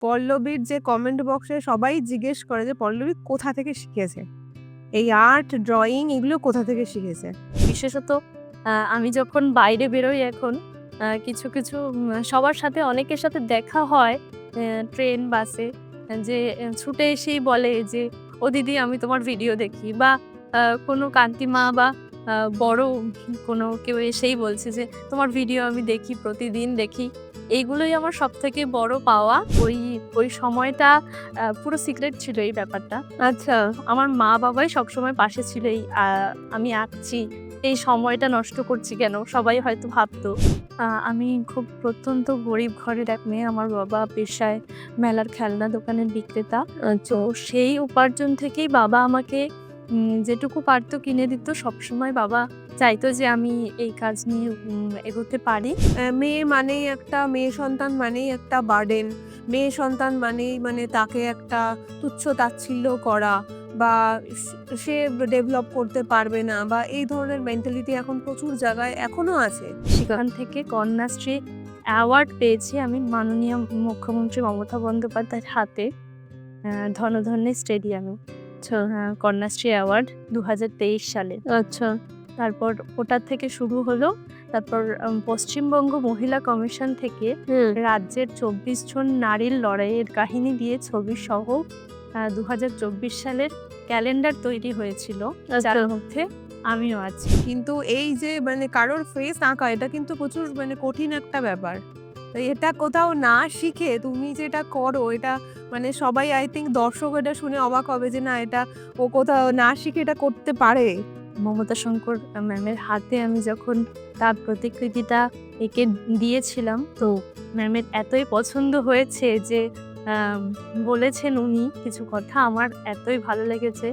পল্লবীর যে কমেন্ট বক্সে সবাই জিজ্ঞেস করে যে পল্লবী কোথা থেকে শিখেছে? এই আর্ট, ড্রয়িং এগুলো কোথা থেকে শিখেছে? বিশেষত আমি যখন বাইরে বেরোই এখন কিছু সবার সাথে অনেকের সাথে দেখা হয় ট্রেন, বাসে যে ছুটে এসেই বলে যে, "ও দিদি আমি তোমার ভিডিও দেখি" বা কোনো কাকিমা বা আ বড় কোনো কেউ এসেই বলছে যে, "তোমার ভিডিও আমি দেখি, প্রতিদিন দেখি।" এইগুলোই আমার সবথেকে বড় পাওয়া। ওই সময়টা পুরো সিক্রেট ছিল এই ব্যাপারটা। আচ্ছা। আমার মা-বাবাই সবসময় পাশে ছিল আমি আঁকছি, এই সময়টা নষ্ট করছি কেন? সবাই হয়তো ভাবতো। আমি খুব প্রত্যন্ত গরিব ঘরের এক মেয়ে। আমার বাবা পেশায় মেলার খেলনা দোকানের বিক্রেতা। আচ্ছা। তো সেই উপার্জন থেকেই বাবা আমাকে যেটুকু পারত কিনে দিত। সবসময় বাবা চাইতো যে আমি এই কাজ নিয়ে এগোতে পারি। মেয়ে সন্তান মানেই একটা বার্ডেন। মেয়ে সন্তান মানেই মানে তাকে একটা তুচ্ছ-তাচ্ছিল্য করা বা সে ডেভেলপ করতে পারবে না বা এই ধরনের মেন্টালিটি এখন প্রচুর জায়গায় এখনো আছে। সেখান থেকে কন্যাশ্রী অ্যাওয়ার্ড পেয়েছি আমি মাননীয় মুখ্যমন্ত্রী মমতা বন্দ্যোপাধ্যায়ের হাতে ধনধান্যে স্টেডিয়ামে। আচ্ছা, কন্যাশ্রী অ্যাওয়ার্ড ২০২৩ সালে। আচ্ছা। তারপর ওটার থেকে শুরু হলো। তারপর পশ্চিমবঙ্গ মহিলা কমিশন থেকে হুম। রাজ্যের ২৪ জন নারীর লড়াইয়ের কাহিনী দিয়ে ছবিসহ ২০২৪ সালের ক্যালেন্ডার তৈরি হয়েছিল, যার আচ্ছা। মধ্যে আমিও আছি। কিন্তু এই যে মানে কারোর ফেস আঁকা এটা কিন্তু প্রচুর মানে কঠিন একটা ব্যাপার। তো এটা কোথাও না শিখে তুমি যেটা করো এটা মানে সবাই আই থিংক দর্শক এটা শুনে অবাক হবে যে না এটা ও কোথাও না শিখে এটা করতে পারে। মমতা শঙ্কর ম্যামের হাতে আমি যখন তার প্রতিকৃতিটা এঁকে দিয়েছিলাম, তো ম্যামের এতই পছন্দ হয়েছে যে আম বলেছেন উনি কিছু কথা আমার এতই ভালো লেগেছে।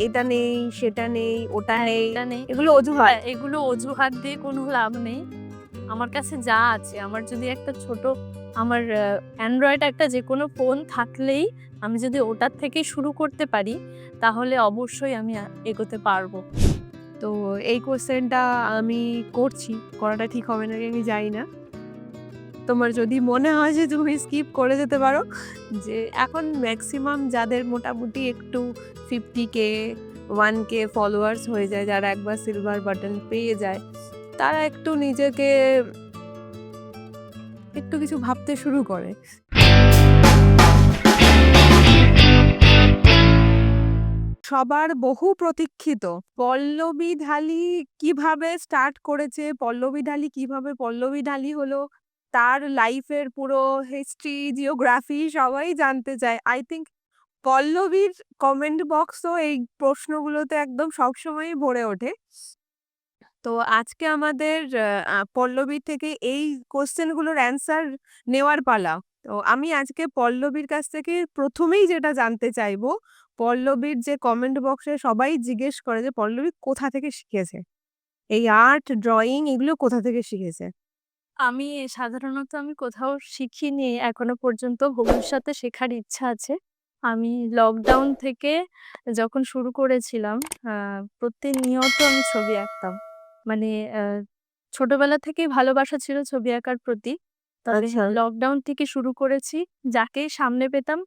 এটা নেই, সেটা নেই, ওটা নেই। এটা নেই, এগুলো অজুহাত। এগুলো অজুহাত দিয়ে কোনো লাভ নেই। আমার কাছে যা আছে, আমার যদি একটা ছোট আমার অ্যান্ড্রয়েড একটা যেকোনো ফোন থাকলেই আমি যদি ওটার থেকেই শুরু করতে পারি, তাহলে অবশ্যই আমি এগোতে পারবো। তো এই কোয়েশ্চেনটা আমি করছি। করাটা ঠিক হবে নাকি আমি জানি না। তোমার যদি মনে হয় যে তুমি স্কিপ করে যেতে পারো যে এখন ম্যাক্সিমাম যাদের মোটামুটি একটু 50K 1K ফলোয়ার্স হয়ে যায় যারা একবার সিলভার বাটন পেয়ে যায় তারা একটু নিজেকে একটু কিছু ভাবতে শুরু করে। সবার বহু প্রতীক্ষিত পল্লবী ঢালি কিভাবে স্টার্ট করেছে, পল্লবী ঢালি কিভাবে পল্লবী ঢালি হলো, তার লাইফের পুরো হিস্ট্রি, জিওগ্রাফি সবাই জানতে চায়। আই থিংক পল্লবীর কমেন্ট বক্সও এই প্রশ্নগুলোতে একদম সবসময়ই ভরে ওঠে। তো আজকে আমাদের পল্লবীর থেকে এই কোয়েশ্চেন গুলোর অ্যান্সার নেওয়ার পালা। তো আমি আজকে পল্লবীর কাছ থেকে প্রথমেই যেটা জানতে চাইবো, পল্লবীর যে কমেন্ট বক্সে সবাই জিজ্ঞেস করে যে পল্লবী কোথা থেকে শিখেছে? এই আর্ট, ড্রয়িং এগুলো কোথা থেকে শিখেছে? আমি সাধারণত আমি কোথাও শিখিনি এখনো পর্যন্ত। ভবিষ্যতে শেখার ইচ্ছা আছে। আমি লকডাউন থেকে যখন শুরু করেছিলাম, আ প্রতিনিয়ত আমি ছবি আঁকতাম। মানে আ ছোটবেলা থেকেই ভালোবাসা ছিল ছবি আঁকার প্রতি। তবে আচ্ছা। লকডাউন থেকে শুরু করেছি। যাকেই সামনে পেতাম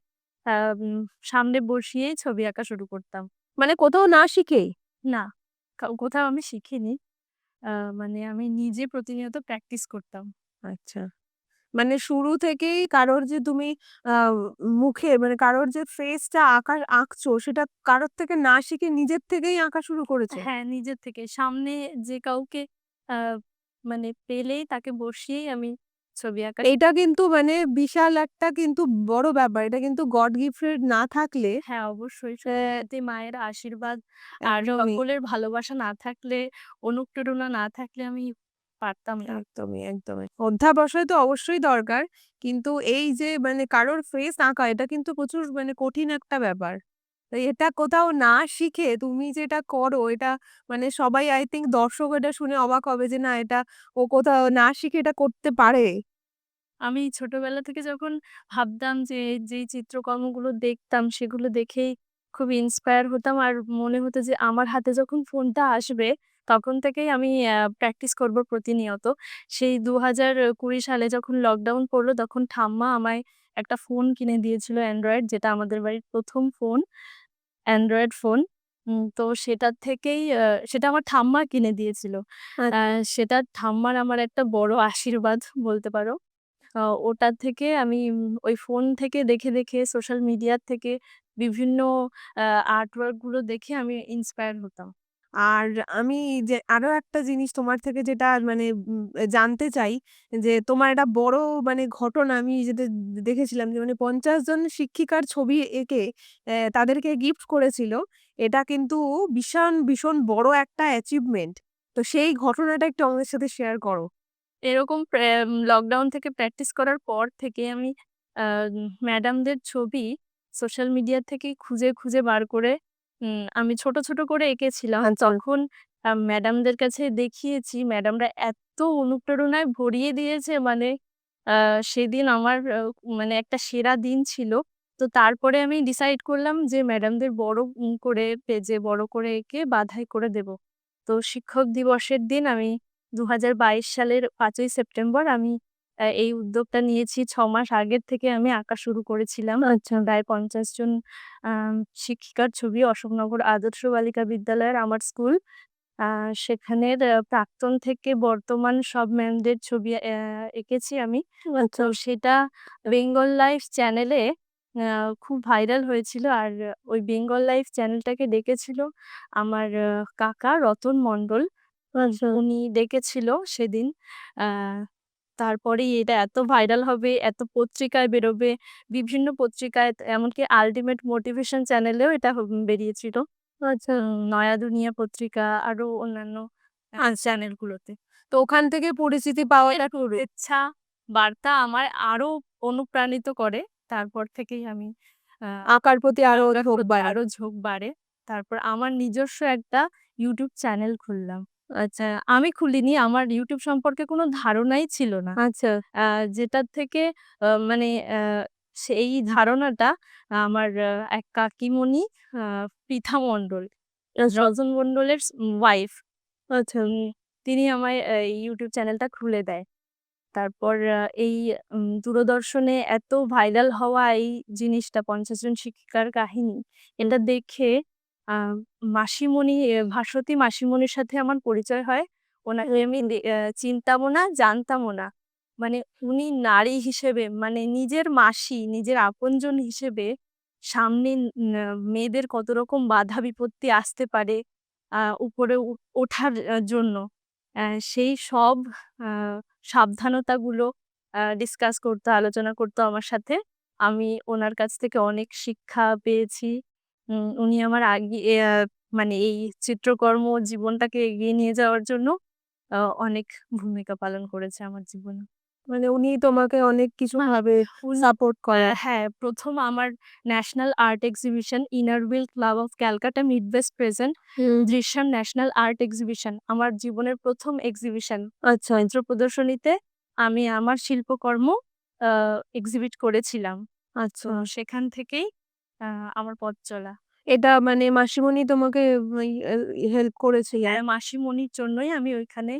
আ উম সামনে বসিয়েই ছবি আঁকা শুরু করতাম। মানে কোথাও না শিখেই? না, কোথাও আমি শিখিনি। আ মানে আমি নিজে প্রতিনিয়ত প্র্যাকটিস করতাম। আচ্ছা। মানে শুরু থেকেই কারোর যে তুমি আ মুখে মানে কারোর যে ফেসটা আঁকছো সেটা কারোর থেকে না শিখে নিজের থেকেই আঁকা শুরু করেছো? হ্যাঁ, নিজের থেকে। সামনে যে কাউকে আ মানে পেলেই তাকে বসিয়েই আমি ছবি আঁকা এটা কিন্তু মানে বিশাল একটা কিন্তু বড় ব্যাপার। এটা কিন্তু গড গিফটেড না থাকলে হ্যাঁ, অবশ্যই অ্যা সত্যি মায়ের আশীর্বাদ আর একদমই, সকলের ভালোবাসা না থাকলে, অনুপ্রেরণা না থাকলে আমি পারতাম না। একদমই। অধ্যাবসায় তো অবশ্যই দরকার। কিন্তু এই যে মানে কারোর ফেস আঁকা এটা কিন্তু প্রচুর মানে কঠিন একটা ব্যাপার। তো এটা কোথাও না শিখে তুমি যেটা করো এটা মানে সবাই আই থিংক দর্শক এটা শুনে অবাক হবে যে না এটা ও কোথাও না শিখে এটা করতে পারে। আমি ছোটবেলা থেকে যখন ভাবতাম যে, যেই চিত্রকর্মগুলো দেখতাম সেগুলো দেখেই খুব ইন্সপায়ার হতাম। আর মনে হতো যে আমার হাতে যখন ফোনটা আসবে তখন থেকেই আমি প্র্যাকটিস করব প্রতিনিয়ত। সেই ২০২০ সালে যখন লকডাউন পড়ল তখন ঠাম্মা আমায় একটা ফোন কিনে দিয়েছিল অ্যান্ড্রয়েড, যেটা আমাদের বাড়ির ১ম ফোন, অ্যান্ড্রয়েড ফোন। তো সেটার থেকেই সেটা আমার ঠাম্মা কিনে দিয়েছিল। আ সেটা ঠাম্মার আমার একটা বড় আশীর্বাদ বলতে পারো। আ ওটার থেকে আমি ওই ফোন থেকে দেখে সোশ্যাল মিডিয়া থেকে বিভিন্ন আ আর্ট ওয়ার্ক গুলো দেখে আমি ইন্সপায়ার হতাম। আর আমি যে আরো একটা জিনিস তোমার থেকে যেটা মানে জানতে চাই যে তোমার একটা বড় মানে ঘটনা আমি যেটা দেখেছিলাম যে মানে ৫০ জন শিক্ষিকার ছবি এঁকে তাদেরকে গিফট করেছিল। এটা কিন্তু ভীষণ বড় একটা অ্যাচিভমেন্ট। তো সেই ঘটনাটা একটু আমাদের সাথে শেয়ার করো। এরকম লকডাউন থেকে প্র্যাকটিস করার পর থেকে আমি আ ম্যাডামদের ছবি সোশ্যাল মিডিয়া থেকে খুঁজে বার করে আমি ছোট করে এঁকেছিলাম। আচ্ছা। তখন ম্যাডামদের কাছে দেখিয়েছি। ম্যাডামরা এত অনুপ্রেরণায় ভরিয়ে দিয়েছে, মানে আ সেদিন আমার মানে একটা সেরা দিন ছিল। তো তারপরে আমি ডিসাইড করলাম যে ম্যাডামদের বড় করে পেজে বড় করে এঁকে বাঁধাই করে দেব। তো শিক্ষক দিবসের দিন আমি ২০২২ সালের ৫ই সেপ্টেম্বর আমি এই উদ্যোগটা নিয়েছি। ৬ মাস আগের থেকে আমি আঁকা শুরু করেছিলাম। আচ্ছা। প্রায় ৫০ জন আম শিক্ষিকার ছবি, অশোকনগর আদর্শ বালিকা বিদ্যালয়ের আমার স্কুল। আ সেখানের প্রাক্তন থেকে বর্তমান সব ম্যামদের ছবি এঁকেছি আমি। তো সেটা বেঙ্গল লাইফ চ্যানেলে আ খুব ভাইরাল হয়েছিল। আর ওই বেঙ্গল লাইফ চ্যানেলটাকে ডেকেছিল আমার কাকা রতন মণ্ডল। আচ্ছা। উনি ডেকেছিল সেদিন। আ তারপরেই এটা এত ভাইরাল হবে, এত পত্রিকায় বেরোবে, বিভিন্ন পত্রিকায়, এমনকি আল্টিমেট মোটিভেশন চ্যানেলেও এটা বেরিয়েছিল। আচ্ছা। নয়া দুনিয়া পত্রিকা, আরো অন্যান্য চ্যানেলগুলোতে। তো ওখান থেকে পরিচিতি পাওয়াটা এর শুভেচ্ছা বার্তা আমার আরো অনুপ্রাণিত করে। তারপর থেকেই আমি আ আঁকার প্রতি আরো আঁকার ঝোঁক প্রতি বাড়ে। আরো ঝোঁক বাড়ে। তারপর আমার নিজস্ব একটা YouTube চ্যানেল খুললাম। আচ্ছা, আমি খুলিনি। আমার YouTube সম্পর্কে কোনো ধারণাই ছিল না। আচ্ছা। আ যেটার থেকে মানে সেই ধারণাটা আমার এক কাকিমণি, আ পৃথা মণ্ডল, রজন মণ্ডলের ওয়াইফ। আচ্ছা। তিনি আমায় এই YouTube চ্যানেলটা খুলে দেয়। তারপর এই দূরদর্শনে এত ভাইরাল হওয়া এই জিনিসটা, ৫০ জন শিক্ষিকার কাহিনী, এটা দেখে আ মাসিমণি, ভাসতী মাসিমণির সাথে আমার পরিচয় হয়। ওনাকে আমি চিনতামও না, জানতামও না। মানে উনি নারী হিসেবে, মানে নিজের মাসি, নিজের আপনজন হিসেবে সামনে মেয়েদের কত রকম বাধা বিপত্তি আসতে পারে উপরে ওঠার জন্য। অ্যা সেই সব আ সাবধানতাগুলো ডিসকাস করতো, আলোচনা করতো আমার সাথে। আমি ওনার কাছ থেকে অনেক শিক্ষা পেয়েছি। উনি আমার মানে এই চিত্রকর্ম জীবনটাকে এগিয়ে নিয়ে যাওয়ার জন্য আ অনেক ভূমিকা পালন করেছে আমার জীবনে। মানে উনি তোমাকে অনেক কিছু হ্যাঁ, ভাবে সাপোর্ট করে। হ্যাঁ, ১ম আমার national art exhibition inner wheel club of Calcutta mid West present Drishyam national art exhibition. আমার জীবনের ১ম এক্সিবিশন। আচ্ছা, চিত্র প্রদর্শনীতে আমি আমার শিল্পকর্ম আ এক্সিবিট করেছিলাম। আচ্ছা। তো সেখান থেকেই আ আমার পথ চলা। এটা মানে মাসিমণি তোমাকে ওই হেল্প করেছে মাসিমণির জন্যই আমি ওইখানে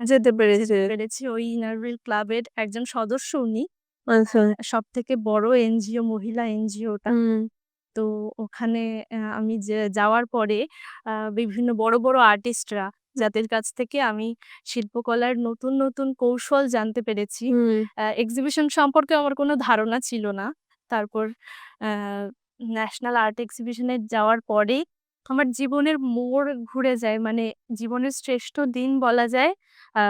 যেতে পেরেছে। যেতে পেরেছি। ওই ইনার হুইল ক্লাবের একজন সদস্য উনি। আচ্ছা। সবথেকে বড় এনজিও, মহিলা এনজিও ওটা। হুম। তো ওখানে আমি যাওয়ার পরে বিভিন্ন বড় আর্টিস্টরা, যাদের কাছ থেকে আমি শিল্পকলার নতুন কৌশল জানতে পেরেছি। হুম। এক্সিবিশন সম্পর্কে আমার কোনো ধারণা ছিল না। তারপর আ ন্যাশনাল আর্ট এক্সিবিশনে যাওয়ার পরেই আমার জীবনের মোড় ঘুরে যায়। মানে জীবনের শ্রেষ্ঠ দিন বলা যায়। আ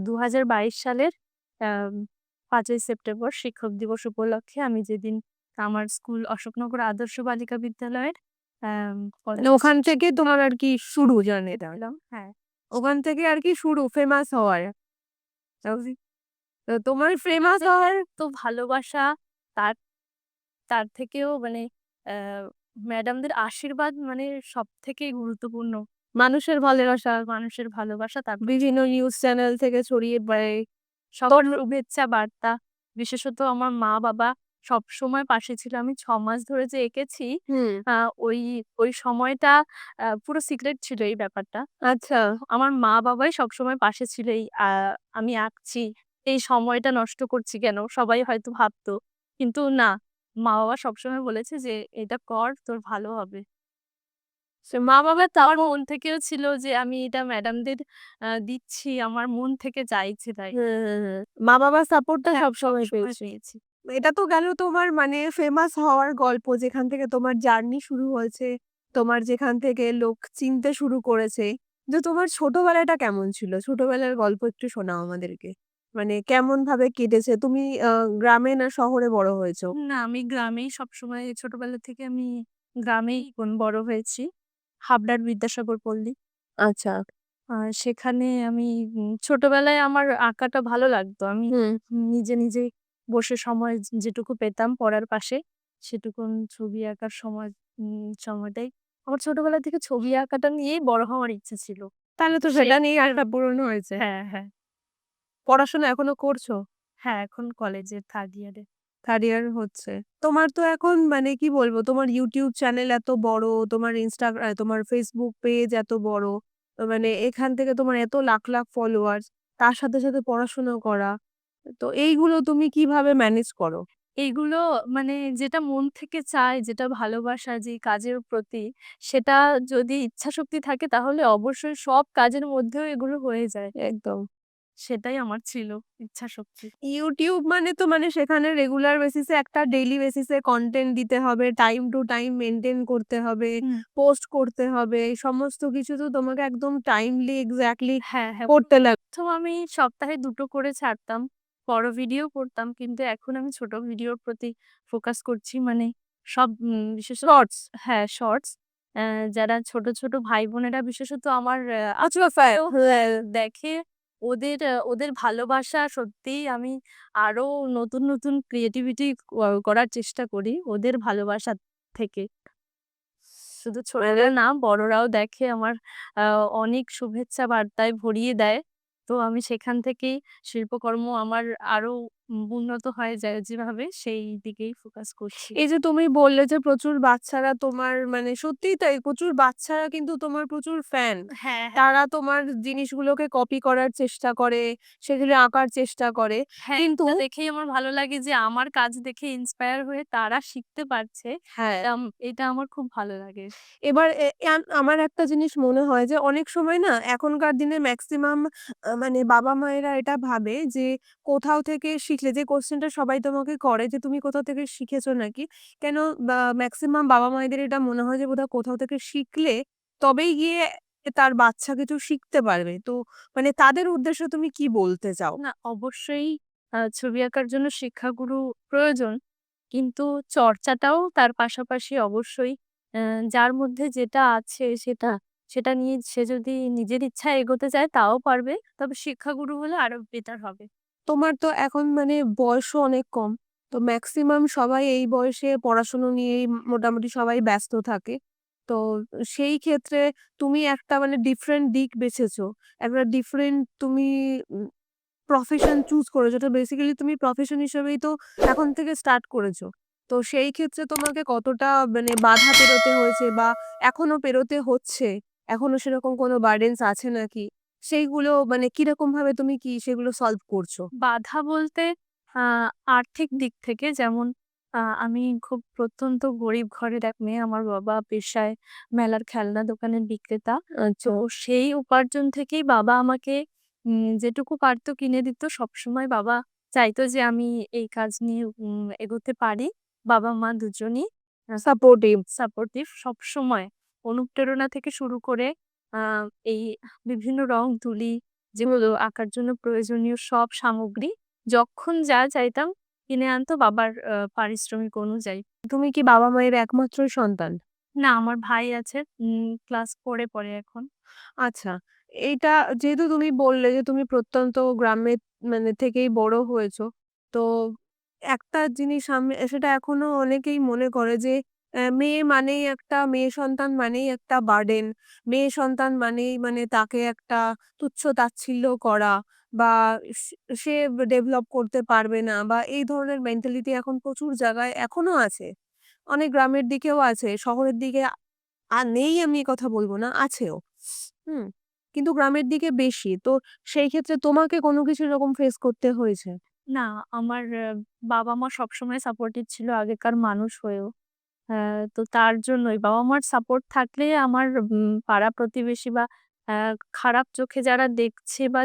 ২০২২ সালের আ ৫ই সেপ্টেম্বর শিক্ষক দিবস উপলক্ষে আমি যেদিন আমার স্কুল অশোকনগর আদর্শ বালিকা বিদ্যালয়ের আম মানে ৫০ ওখান থেকে তোমার আর কি শুরু জার্নিটা। হ্যাঁ, ওখান থেকে আর কি শুরু ফেমাস হওয়ার। তো তোমার ফেমাস হওয়ার তো ভালোবাসা, তার তার থেকেও মানে আ ম্যাডামদের আশীর্বাদ মানে সবথেকে গুরুত্বপূর্ণ। মানুষের ভালোবাসা, তারপর বিভিন্ন নিউজ চ্যানেল থেকে ছড়িয়ে পড়ে। সবার শুভেচ্ছা বার্তা, বিশেষত আমার মা-বাবা সবসময় পাশে ছিল। আমি ৬ মাস ধরে যে এঁকেছি, হুম। আ ওই ওই সময়টা পুরো সিক্রেট ছিল এই ব্যাপারটা। আচ্ছা। আমার মা-বাবাই সবসময় পাশে ছিল এই আমি আঁকছি, এই সময়টা নষ্ট করছি কেন? সবাই হয়তো ভাবতো। কিন্তু না, মা-বাবা সবসময় বলেছে যে, "এটা কর, তোর ভালো হবে।" মা-বাবা তাও মন থেকেও ছিল যে আমি এটা ম্যাডামদের দিচ্ছি আমার মন থেকে চাইছে তাই। হুম, হুম, হুম। মা-বাবার সাপোর্টটা হ্যাঁ, সবসময় সবসময় পেয়েছো। পেয়েছি। এটা তো গেল তোমার মানে ফেমাস হওয়ার গল্প যেখান থেকে তোমার জার্নি শুরু হয়েছে। তোমার যেখান থেকে লোক চিনতে শুরু করেছে। যে তোমার ছোটবেলাটা কেমন ছিল? ছোটবেলার গল্প একটু শোনাও আমাদেরকে। মানে কেমনভাবে কেটেছে? তুমি গ্রামে না শহরে বড় হয়েছো? না, আমি গ্রামেই সবসময় ছোটবেলা থেকে আমি গ্রামেই বড় হয়েছি। হাবড়ার বিদ্যাসাগর পল্লী। আচ্ছা। সেখানে আমি ছোটবেলায় আমার আঁকাটা ভালো লাগতো। আমি হুম। নিজে, নিজে বসে সময় যেটুকু পেতাম পড়ার পাশে, সেটুকুন ছবি আঁকার সময়টাই আমার ছোটবেলা থেকে ছবি আঁকাটা নিয়েই বড় হওয়ার ইচ্ছা ছিল। তাহলে তো সে সেটা নিয়েই আশাটা পূরণ হয়েছে। হ্যাঁ, হ্যাঁ। পড়াশোনা এখনো করছো? হ্যাঁ, এখন কলেজের 3rd ইয়ারে। 3rd ইয়ার হচ্ছে। তোমার তো এখন মানে কি বলবো, তোমার YouTube চ্যানেল এত বড়, তোমার তোমার Facebook পেজ এত বড়। মানে এখান থেকে তোমার এত লাখ, লাখ ফলোয়ার্স। তার সাথে, সাথে পড়াশোনা করা। তো এইগুলো তুমি কিভাবে ম্যানেজ করো? এইগুলো মানে যেটা মন থেকে চায়, যেটা ভালোবাসা যেই কাজের প্রতি, সেটা যদি ইচ্ছাশক্তি থাকে তাহলে অবশ্যই সব কাজের মধ্যেও এগুলো হয়ে যায়। একদম। সেটাই আমার ছিল ইচ্ছাশক্তি। YouTube মানে তো মানে সেখানে রেগুলার বেসিস এ একটা ডেইলি বেসিস এ কনটেন্ট দিতে হবে। টাইম টু টাইম মেইনটেইন করতে হবে। হুম। পোস্ট করতে হবে। এই সমস্ত কিছু তো তোমাকে একদম টাইমলি এক্সাক্টলি হ্যাঁ, হ্যাঁ। করতে লাগে। ১ম আমি সপ্তাহে ২ টো করে ছাড়তাম। বড় ভিডিও করতাম। কিন্তু এখন আমি ছোট ভিডিওর প্রতি ফোকাস করছি। মানে সব বিশেষত শর্টস। হ্যাঁ, শর্টস। অ্যা যারা ছোট, ছোট ভাই-বোনেরা বিশেষত আমার আচ্ছা ফ্যান। হ্যাঁ। দেখে ওদের ভালোবাসা সত্যিই আমি আরো নতুন, নতুন ক্রিয়েটিভিটি করার চেষ্টা করি ওদের ভালোবাসা থেকে। শুধু মানে ছোটরা না বড়রাও দেখে আমার আ অনেক শুভেচ্ছা বার্তায় ভরিয়ে দেয়। তো আমি সেখান থেকেই শিল্পকর্ম আমার আরো উন্নত হয়ে যায় যেভাবে সেই দিকেই ফোকাস করছি। এই যে তুমি বললে যে প্রচুর বাচ্চারা তোমার মানে সত্যিই তাই প্রচুর বাচ্চারা কিন্তু তোমার প্রচুর ফ্যান। হ্যাঁ, হ্যাঁ। তারা তোমার জিনিসগুলোকে কপি করার চেষ্টা করে, সেগুলো আঁকার চেষ্টা করে। হ্যাঁ, কিন্তু এটা দেখেই আমার ভালো লাগে যে আমার কাজ দেখে ইন্সপায়ার হয়ে তারা শিখতে পারছে। হ্যাঁ। এটা আমার খুব ভালো লাগে। এবার এ ইয়ান আমার একটা জিনিস মনে হয় যে অনেক সময় না এখনকার দিনে মেক্সিমাম মানে বাবা-মায়েরা এটা ভাবে যে কোথাও থেকে শিখলে যে কোয়েশ্চেনটা সবাই তোমাকে করে যে তুমি কোথাও থেকে শিখেছো নাকি? কেন মেক্সিমাম বাবা-মায়েদের এটা মনে হয় যে বোধহয় কোথাও থেকে শিখলে তবেই গিয়ে তার বাচ্চা কিছু শিখতে পারবে। তো মানে তাদের উদ্দেশ্যে তুমি কি বলতে চাও? না অবশ্যই ছবি আঁকার জন্য শিক্ষাগুরু প্রয়োজন। কিন্তু চর্চাটাও তার পাশাপাশি অবশ্যই অ্যা যার মধ্যে যেটা আছে সেটা নিয়ে সে যদি নিজের ইচ্ছায় এগোতে চায় তাও পারবে। তবে শিক্ষাগুরু হলে আরো বেটার হবে। তোমার তো এখন মানে বয়সও অনেক কম। তো মেক্সিমাম সবাই এই বয়সে পড়াশুনো নিয়েই মোটামুটি সবাই ব্যস্ত থাকে। তো সেই ক্ষেত্রে তুমি একটা মানে ডিফারেন্ট দিক বেছেছো। একটা ডিফারেন্ট তুমি উম প্রফেশন চুজ করেছো। তো বেসিক্যালি তুমি প্রফেশন হিসেবেই তো এখন থেকে স্টার্ট করেছো। তো সেই ক্ষেত্রে তোমাকে কতটা মানে বাধা পেরোতে হয়েছে বা এখনো পেরোতে হচ্ছে? এখনো সেরকম কোনো বার্ডেনস আছে নাকি? সেইগুলো মানে কিরকমভাবে তুমি কি সেগুলো সলভ করছো? বাধা বলতে আ আর্থিক দিক থেকে যেমন আমি খুব প্রত্যন্ত গরিব ঘরের এক মেয়ে। আমার বাবা পেশায় মেলার খেলনা দোকানের বিক্রেতা। তো আচ্ছা। সেই উপার্জন থেকেই বাবা আমাকে যেটুকু পারত কিনে দিত। সবসময় বাবা চাইতো যে আমি এই কাজ নিয়ে এগোতে পারি। বাবা-মা দুজনই সাপোর্টিভ। সাপোর্টিভ সবসময়। অনুপ্রেরণা থেকে শুরু করে আ এই বিভিন্ন রং তুলি যেগুলো আঁকার জন্য প্রয়োজনীয় সব সামগ্রী যখন যা চাইতাম কিনে আনতো বাবার পারিশ্রমিক অনুযায়ী। তুমি কি বাবা-মায়ের একমাত্র সন্তান? না আমার ভাই আছে ক্লাস 4 এ পড়ে এখন। আচ্ছা। এইটা যেহেতু তুমি বললে যে তুমি প্রত্যন্ত গ্রামের মানে থেকেই বড় হয়েছো। তো একটা জিনিস আমি সেটা এখনো অনেকেই মনে করে যে মেয়ে মানেই একটা মেয়ে সন্তান মানেই একটা বার্ডেন। মেয়ে সন্তান মানেই মানে তাকে একটা তুচ্ছ-তাচ্ছিল্য করা। বা সে ডেভেলপ করতে পারবে না, বা এই ধরনের মেন্টালিটি এখন প্রচুর জায়গায় এখনো আছে। অনেক গ্রামের দিকেও আছে, শহরের দিকে নেই আমি এ কথা বলব না, আছেও। হুম? কিন্তু গ্রামের দিকে বেশি। তো সেই ক্ষেত্রে তোমাকে কোনো কিছু এরকম ফেস করতে হয়েছে? না, আমার বাবা-মা সবসময় সাপোর্টিভ ছিল আগেকার মানুষ হয়েও। তো তার জন্যই বাবা-মার সাপোর্ট থাকলে আমার পাড়া-প্রতিবেশী বা আ খারাপ চোখে যারা দেখছে বা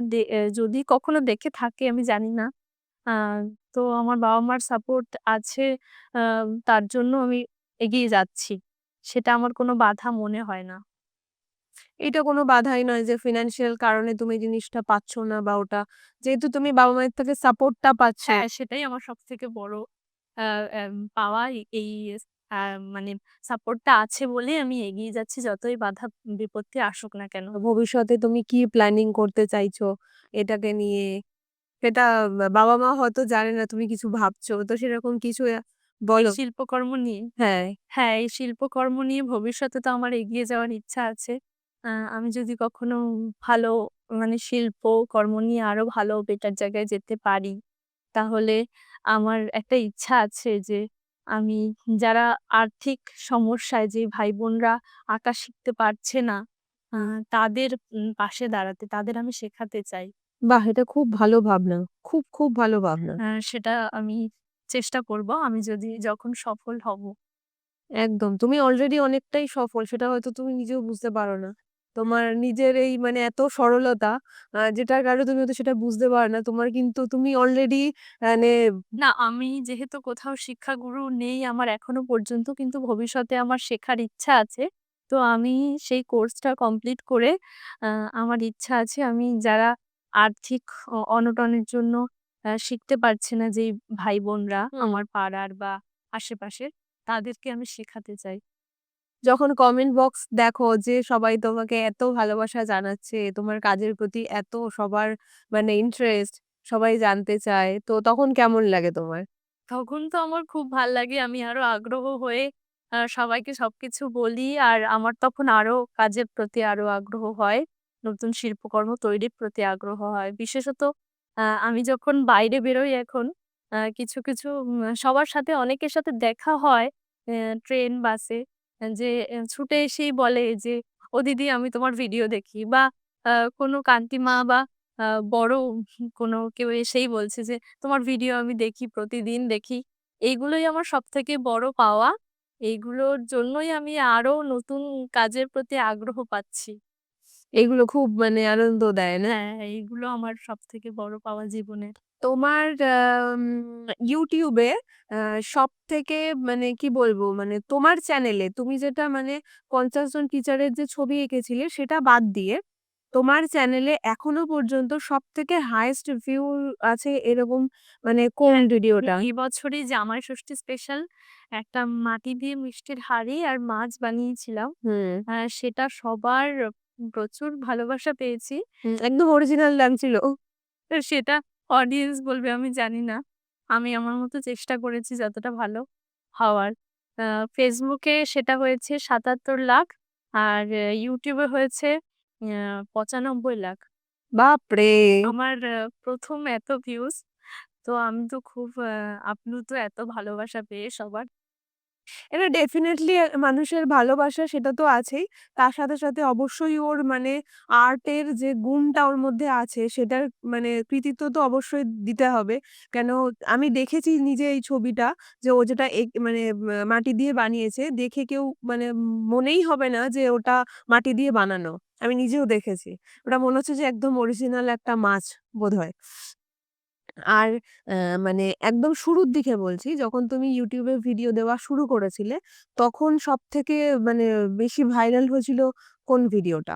যদি কখনো দেখে থাকে আমি জানি না। আ তো আমার বাবা-মার সাপোর্ট আছে, আ তার জন্য আমি এগিয়ে যাচ্ছি। সেটা আমার কোনো বাধা মনে হয় না। এটা কোনো বাধাই নয় যে ফিন্যান্সিয়াল কারণে তুমি জিনিসটা পাচ্ছ না, বা ওটা যেহেতু তুমি বাবা-মায়ের থেকে সাপোর্টটা পাচ্ছ। হ্যাঁ, সেটাই আমার সবথেকে বড় আ পাওয়া এই আ মানে সাপোর্টটা আছে বলেই আমি এগিয়ে যাচ্ছি যতই বাধা বিপত্তি আসুক না কেন। ভবিষ্যতে তুমি কি প্ল্যানিং করতে চাইছো এটাকে নিয়ে? সেটা বাবা-মা হয়তো জানে না তুমি কিছু ভাবছো। তো সেরকম কিছু বলো? শিল্পকর্ম নিয়ে হ্যাঁ। হ্যাঁ, এই শিল্পকর্ম নিয়ে ভবিষ্যতে তো আমার এগিয়ে যাওয়ার ইচ্ছা আছে। আমি যদি কখনো ভালো শিল্পকর্ম নিয়ে আরো ভালো বেটার জায়গায় যেতে পারি, তাহলে আমার একটা ইচ্ছা আছে যে আমি যারা আর্থিক সমস্যায়, যে ভাই-বোনরা আঁকা শিখতে পারছে না, আ তাদের পাশে দাঁড়াতে, তাদের আমি শেখাতে চাই। বাহ! এটা খুব ভালো ভাবনা। খুব, খুব ভালো ভাবনা। সেটা আমি চেষ্টা করব আমি যদি যখন সফল হব। একদম। তুমি অলরেডি অনেকটাই সফল। সেটা হয়তো তুমি নিজেও বুঝতে পারো না। তোমার নিজের এই মানে এত সরলতা, যেটার কারণে তুমি হয়তো সেটা বুঝতে পারো না। তোমার কিন্তু তুমি অলরেডি মানে না, আমি যেহেতু কোথাও শিক্ষাগুরু নেই আমার এখনো পর্যন্ত, কিন্তু ভবিষ্যতে আমার শেখার ইচ্ছা আছে। তো আমি সেই কোর্সটা কমপ্লিট করে আ আমার ইচ্ছা আছে আমি যারা আর্থিক অনটনের জন্য শিখতে পারছে না, যেই ভাই-বোনরা হুম। আমার পাড়ার বা আশেপাশের, তাদেরকে আমি শেখাতে চাই। যখন কমেন্ট বক্স দেখো যে সবাই তোমাকে এত ভালোবাসা জানাচ্ছে, তোমার কাজের প্রতি এত সবার মানে ইন্টারেস্ট, সবাই জানতে চায়, তো তখন কেমন লাগে তোমার? তখন তো আমার খুব ভাল লাগে। আমি আরো আগ্রহ হয়ে সবাইকে সবকিছু বলি। আর আমার তখন আরো কাজের প্রতি আরো আগ্রহ হয়। নতুন শিল্পকর্ম তৈরির প্রতি আগ্রহ হয়। বিশেষত আমি যখন বাইরে বেরোই এখন, কিছু সবার সাথে অনেকের সাথে দেখা হয় ট্রেন, বাসে, যে ছুটে এসেই বলে যে, "ও দিদি আমি তোমার ভিডিও দেখি।" বা কোনো কান্তিমা বা আ বড় কোনো কেউ এসেই বলছে যে তোমার ভিডিও আমি দেখি, প্রতিদিন দেখি। এইগুলোই আমার সবথেকে বড় পাওয়া। এইগুলোর জন্যই আমি আরো নতুন কাজের প্রতি আগ্রহ পাচ্ছি। এগুলো খুব মানে আনন্দ দেয় না? হ্যাঁ, এইগুলো আমার সবথেকে বড় পাওয়া জীবনের। তোমার YouTube এ আ সবথেকে মানে কি বলবো? মানে তোমার চ্যানেলে তুমি যেটা মানে ৫০ জন টিচারের যে ছবি এঁকেছিলে সেটা বাদ দিয়ে, তোমার চ্যানেলে এখনো পর্যন্ত সবথেকে হাইয়েস্ট ভিউ আছে এরকম মানে কোন হ্যাঁ, আমি ভিডিওটা? এই বছরই জামাই ষষ্ঠী স্পেশাল একটা মাটি দিয়ে মিষ্টির হাঁড়ি আর মাছ বানিয়েছিলাম। হুম, সেটা সবার প্রচুর ভালোবাসা পেয়েছি। হুম, একদম অরিজিনাল লাগছিল। তো সেটা অডিয়েন্স বলবে আমি জানি না। আমি আমার মতো চেষ্টা করেছি যতটা ভালো হওয়ার। আ Facebook এ সেটা হয়েছে ৭৭,০০,০০০ আর YouTube এ হয়েছে ৯৫,০০,০০০। বাপরে! আমার ১ম এত ভিউজ। তো আমি তো খুব আপ্লুত এত ভালোবাসা পেয়ে সবার। এটা ডেফিনিটলি মানুষের ভালোবাসা সেটা তো আছেই। তার সাথে, সাথে অবশ্যই ওর মানে আর্টের যে গুণটা ওর মধ্যে আছে সেটার মানে কৃতিত্ব তো অবশ্যই দিতে হবে। কেন আমি দেখেছি নিজে এই ছবিটা, যে ও যেটা মানে মাটি দিয়ে বানিয়েছে, দেখে কেউ মানে মনেই হবে না যে ওটা মাটি দিয়ে বানানো। আমি নিজেও দেখেছি। ওটা মনে হচ্ছে যে একদম অরিজিনাল একটা মাছ বোধহয়। আর আ মানে একদম শুরুর দিকে বলছি, যখন তুমি YouTube এ ভিডিও দেওয়া শুরু করেছিলে, তখন সবথেকে মানে বেশি ভাইরাল হয়েছিল কোন ভিডিওটা?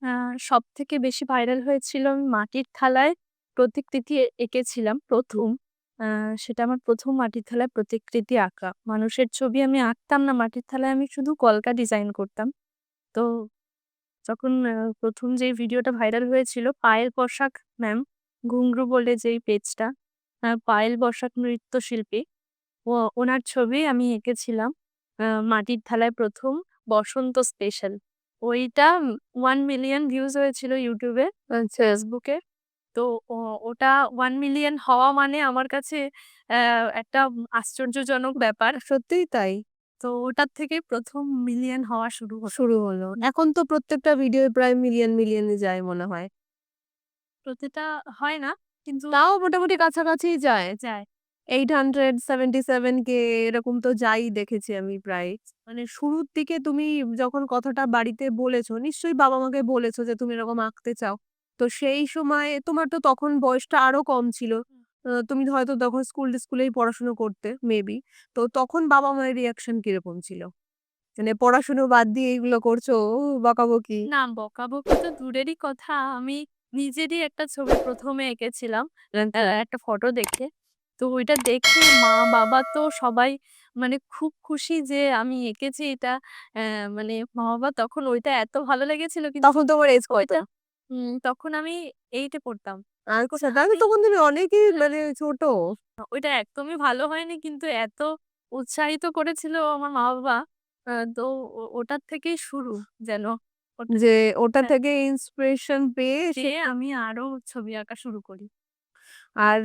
আ সবথেকে বেশি ভাইরাল হয়েছিল আমি মাটির থালায় প্রতিকৃতি এঁকেছিলাম হুম। ১ম। আ সেটা আমার ১ম মাটির থালায় প্রতিকৃতি আঁকা। মানুষের ছবি আমি আঁকতাম না মাটির থালায়, আমি শুধু কলকা ডিজাইন করতাম। তো যখন ১ম যেই ভিডিওটা ভাইরাল হয়েছিল, পায়েল বসাক ম্যাম, ঘুঙরু বলে যেই পেজটা, পায়েল বসাক নৃত্যশিল্পী, ও ওনার ছবি আমি এঁকেছিলাম মাটির থালায় ১ম বসন্ত স্পেশাল। ওইটা 1 মিলিয়ন ভিউজ হয়েছিল YouTube এ, আচ্ছা। Facebook এ। তো ওটা 1 মিলিয়ন হওয়া মানে আমার কাছে একটা আশ্চর্যজনক ব্যাপার। সত্যিই তাই। তো ওটার থেকেই ১ম মিলিয়ন হওয়া শুরু হলো। শুরু হলো। এখন তো প্রত্যেকটা ভিডিও প্রায় মিলিয়নে যায় মনে হয়। প্রতিটা হয় না, কিন্তু তাও মোটামুটি কাছাকাছিই যায়। যায়। 877 কে এরকম তো যাই দেখেছি আমি প্রায়। মানে শুরুর দিকে তুমি যখন কথাটা বাড়িতে বলেছো, নিশ্চয়ই বাবা-মাকে বলেছো যে তুমি এরকম আঁকতে চাও। তো সেই সময় তোমার তো তখন বয়সটা আরো কম ছিল। হুম। তুমি হয়তো তখন স্কুলেই পড়াশোনা করতে মেবি। তো তখন বাবা-মায়ের রিঅ্যাকশন কিরকম ছিল? মানে পড়াশুনো বাদ দিয়ে এগুলো করছো, বকাবকি। না, বকাবকি তো দূরেরই কথা। আমি নিজেরই একটা ছবি ১ম এ এঁকেছিলাম আচ্ছা। একটা ফটো দেখে। তো ওইটা দেখে মা-বাবা তো সবাই মানে খুব খুশি যে আমি এঁকেছি এটা। অ্যা মানে মা-বাবা তখন ওইটা এত ভালো লেগেছিল, কিন্তু তখন তোমার এজ কত? ছবিটা তখন আমি 8 এ পড়তাম। আচ্ছা, তাহলে আমি তখন তুমি অনেকই মানে ছোট। ওইটা একদমই ভালো হয়নি, কিন্তু এত উৎসাহিত করেছিল আমার মা-বাবা। তো ওটার থেকেই শুরু যেন। ওটা যে ওটা হ্যাঁ, থেকে ইন্সপিরেশন পেয়ে পেয়ে সেটা। আমি আরো ছবি আঁকা শুরু করি। আর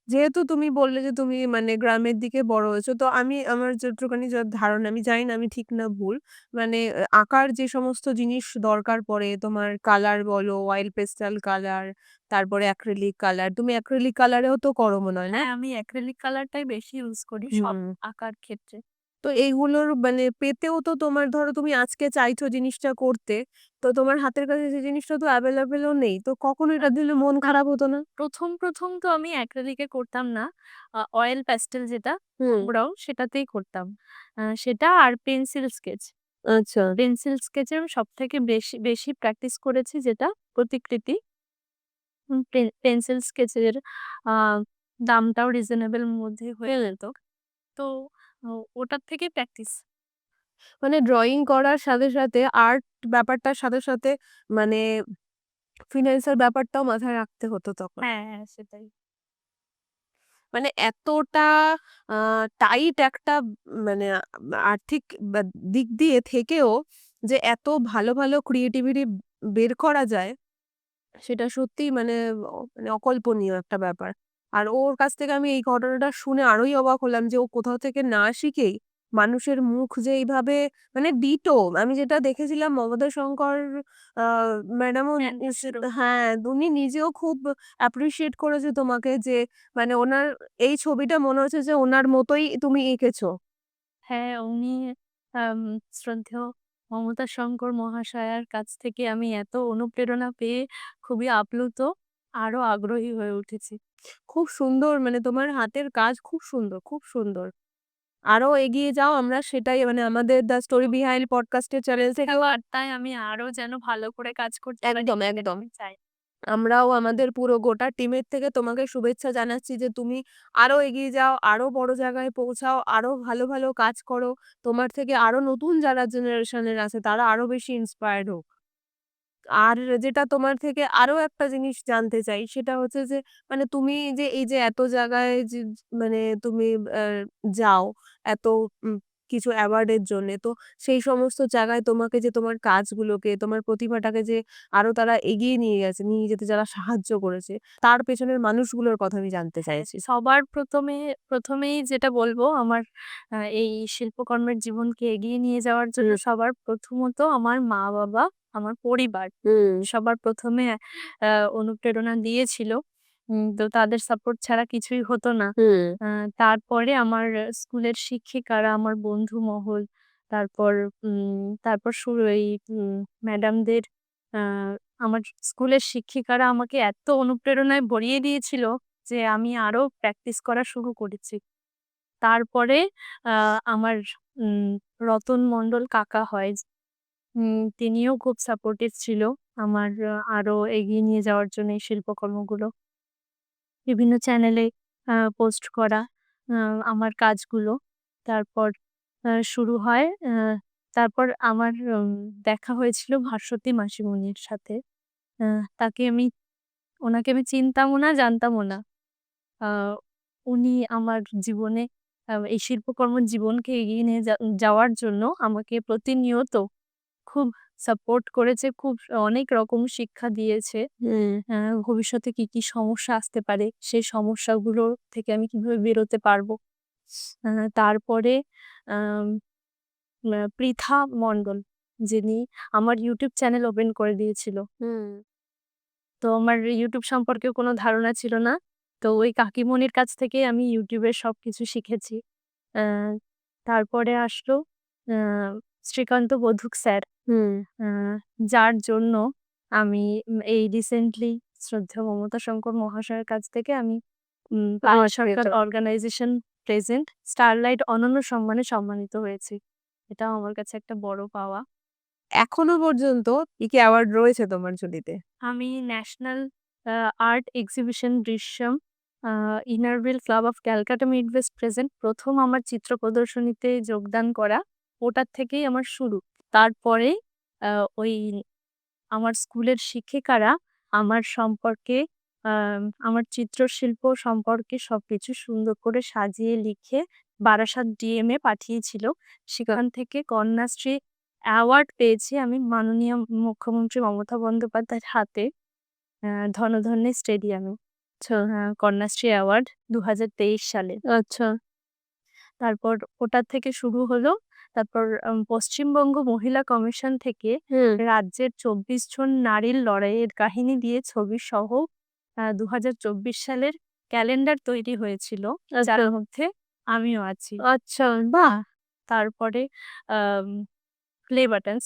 যেহেতু তুমি বললে যে তুমি মানে গ্রামের দিকে বড় হয়েছো, তো আমার যতটুখানি ধারণা, আমি জানি না আমি ঠিক না ভুল। মানে আঁকার যে সমস্ত জিনিস দরকার পড়ে, তোমার কালার বলো, অয়েল পেস্টাল কালার, তারপরে অ্যাক্রিলিক কালার। তুমি অ্যাক্রিলিক কালারেও তো করো মনে হয়, না? হ্যাঁ, আমি অ্যাক্রিলিক কালারটাই বেশি ইউজ করি সব হুম। আঁকার ক্ষেত্রে। তো এইগুলোর মানে পেতেও তো তোমার, ধরো তুমি আজকে চাইছো জিনিসটা করতে, তো তোমার হাতের কাছে সেই জিনিসটা তো এভেইলেবলও নেই। তো কখনো আ এটা দিলে মন না, খারাপ হতো না? ১ম তো আমি অ্যাক্রিলিকে করতাম না। অয়েল প্যাস্টেল যেটা হুম। ব্রাউন সেটাতেই করতাম। সেটা আর পেন্সিল স্কেচ। আচ্ছা। পেন্সিল স্কেচের সবথেকে বেশি বেশি প্র্যাকটিস করেছি যেটা প্রতিকৃতি। পেন্সিল স্কেচের আ দামটাও রিজনেবল মধ্যে হয়ে যেত। তো ও ওটার থেকেই প্র্যাকটিস। মানে ড্রইং করার সাথে, সাথে আর্ট ব্যাপারটার সাথে, সাথে মানে ফিন্যান্স এর ব্যাপারটাও মাথায় রাখতে হতো তখন। হ্যাঁ, হ্যাঁ, সেটাই। মানে এতটা আ টাইট একটা মানে আর্থিক বা দিক দিয়ে থেকেও যে এত ভালো, ভালো ক্রিয়েটিভিটি বের করা যায়, সেটা সত্যিই মানে অকল্পনীয় একটা ব্যাপার। আর ওর কাছ থেকে আমি এই ঘটনাটা শুনে আরোই অবাক হলাম যে ও কোথাও থেকে না শিখেই মানুষের মুখ যে এইভাবে মানে ডিটো আমি যেটা দেখেছিলাম মমতা শঙ্কর আ ম্যাডামও হ্যাঁ, নিজেরও। হ্যাঁ, উনি নিজেও খুব অ্যাপ্রিশিয়েট করেছে তোমাকে যে মানে ওনার এই ছবিটা মনে হচ্ছে যে ওনার মতোই তুমি এঁকেছো। হ্যাঁ, উনি আম শ্রদ্ধেয় মমতা শঙ্কর মহাশয়ার কাছ থেকে আমি এত অনুপ্রেরণা পেয়ে খুবই আপ্লুত, আরো আগ্রহী হয়ে উঠেছি। খুব সুন্দর, মানে তোমার হাতের কাজ খুব সুন্দর, খুব সুন্দর। আরো এগিয়ে যাও, আমরা সেটাই মানে আমাদের দ্য স্টোরি বিহাইন্ড পডকাস্টের চ্যানেল থেকেও বার্তায় আমি আরো যেন ভালো করে কাজ করতে পারি একদম, সেটা একদম। আমি চাই। আমরাও আমাদের পুরো গোটা টিমের থেকে তোমাকে শুভেচ্ছা জানাচ্ছি যে তুমি আরো এগিয়ে যাও, আরো বড় জায়গায় পৌঁছাও, আরো ভালো, ভালো কাজ করো। তোমার থেকে আরো নতুন যারা জেনারেশনের আছে তারা আরো বেশি ইন্সপায়ার্ড হোক। আর যেটা তোমার থেকে আরো একটা জিনিস জানতে চাই সেটা হচ্ছে যে মানে তুমি যে এই যে এত জায়গায় যে মানে তুমি যাও এত উম, কিছু অ্যাওয়ার্ডের জন্য, তো সেই সমস্ত জায়গায় তোমাকে যে তোমার কাজগুলোকে তোমার প্রতিভাটাকে যে আরো তারা এগিয়ে নিয়ে গেছে, নিয়ে যেতে যারা সাহায্য করেছে, তার পেছনের মানুষগুলোর কথা আমি জানতে হ্যাঁ, চাইছি। সবার ১মেই যেটা বলব, আমার এই শিল্পকর্মের জীবনকে এগিয়ে নিয়ে যাওয়ার জন্য হুম। সবার প্রথমত আমার মা-বাবা, আমার পরিবার হুম। সবার ১ম এ অনুপ্রেরণা দিয়েছিল। তো তাদের সাপোর্ট ছাড়া কিছুই হতো না। হুম। আ তারপরে আমার স্কুলের শিক্ষিকারা, আমার বন্ধু মহল, তারপর তারপর শুরু এই ম্যাডামদের আ আমার স্কুলের শিক্ষিকারা আমাকে এত অনুপ্রেরণায় ভরিয়ে দিয়েছিল যে আমি আরো প্র্যাকটিস করা শুরু করেছি। তারপরে আ আমার উম রতন মন্ডল কাকা হয়। তিনিও খুব সাপোর্টিভ ছিল আমার আরো এগিয়ে নিয়ে যাওয়ার জন্য এই শিল্পকর্মগুলো। বিভিন্ন চ্যানেলে পোস্ট করা আ আমার কাজগুলো। তারপর শুরু হয়। তারপর আমার দেখা হয়েছিল ভাস্বতী মাসিমণির সাথে। আ তাকে আমি উনাকে আমি চিনতামও না, জানতামও না। আ উনি আমার জীবনে এই শিল্পকর্ম জীবনকে এগিয়ে নিয়ে যাওয়ার জন্য আমাকে প্রতিনিয়ত খুব সাপোর্ট করেছে, খুব অনেক রকম শিক্ষা দিয়েছে। হুম। ভবিষ্যতে কি, কি সমস্যা আসতে পারে, সেই সমস্যাগুলো থেকে আমি কিভাবে বেরোতে পারবো। তারপরে আম পৃথা মণ্ডল, যিনি আমার ইউটিউব চ্যানেল ওপেন করে দিয়েছিল। হুম। তো আমার ইউটিউব সম্পর্কেও কোনো ধারণা ছিল না। তো ওই কাকিমণির কাছ থেকেই আমি ইউটিউবের সবকিছু শিখেছি। আ তারপরে আসলো আ শ্রীকান্ত বধুক স্যার, হুম। আ যার জন্য আমি এই রিসেন্টলি শ্রদ্ধেয় মমতা শঙ্কর মহাশয়ের কাছ থেকে আমি পায়েল সরকার অর্গানাইজেশন প্রেজেন্ট স্টারলাইট অনন্য সম্মানে সম্মানিত হয়েছি। এটাও আমার কাছে একটা বড় পাওয়া। এখনো পর্যন্ত কি, কি অ্যাওয়ার্ড রয়েছে তোমার ঝুলিতে? আমি national art exhibition Drishyam, uh inner wheel club of Calcutta midwest present ১ম আমার চিত্র প্রদর্শনীতে যোগদান করা। ওটার থেকেই আমার শুরু। তারপরে আ ওই আমার স্কুলের শিক্ষিকারা আমার সম্পর্কে, আমার চিত্রশিল্প সম্পর্কে সবকিছু সুন্দর করে সাজিয়ে লিখে বারাসাত ডিএম এ পাঠিয়েছিল। সেখান থেকে কন্যাশ্রী অ্যাওয়ার্ড পেয়েছি আমি মাননীয় মুখ্যমন্ত্রী মমতা বন্দ্যোপাধ্যায়ের হাতে, ধনধন্যে স্টেডিয়ামে। আচ্ছা, কন্যাশ্রী অ্যাওয়ার্ড ২০২৩ সালে। আচ্ছা। তারপর ওটা থেকে শুরু হলো। তারপর পশ্চিমবঙ্গ মহিলা কমিশন থেকে হুম। রাজ্যের ২৪ জন নারীর লড়াইয়ের কাহিনী দিয়ে ছবিসহ ২০২৪ সালের ক্যালেন্ডার তৈরি হয়েছিল, যার আচ্ছা, মধ্যে আমিও আছি। আচ্ছা, বাহ! তারপরে um play button,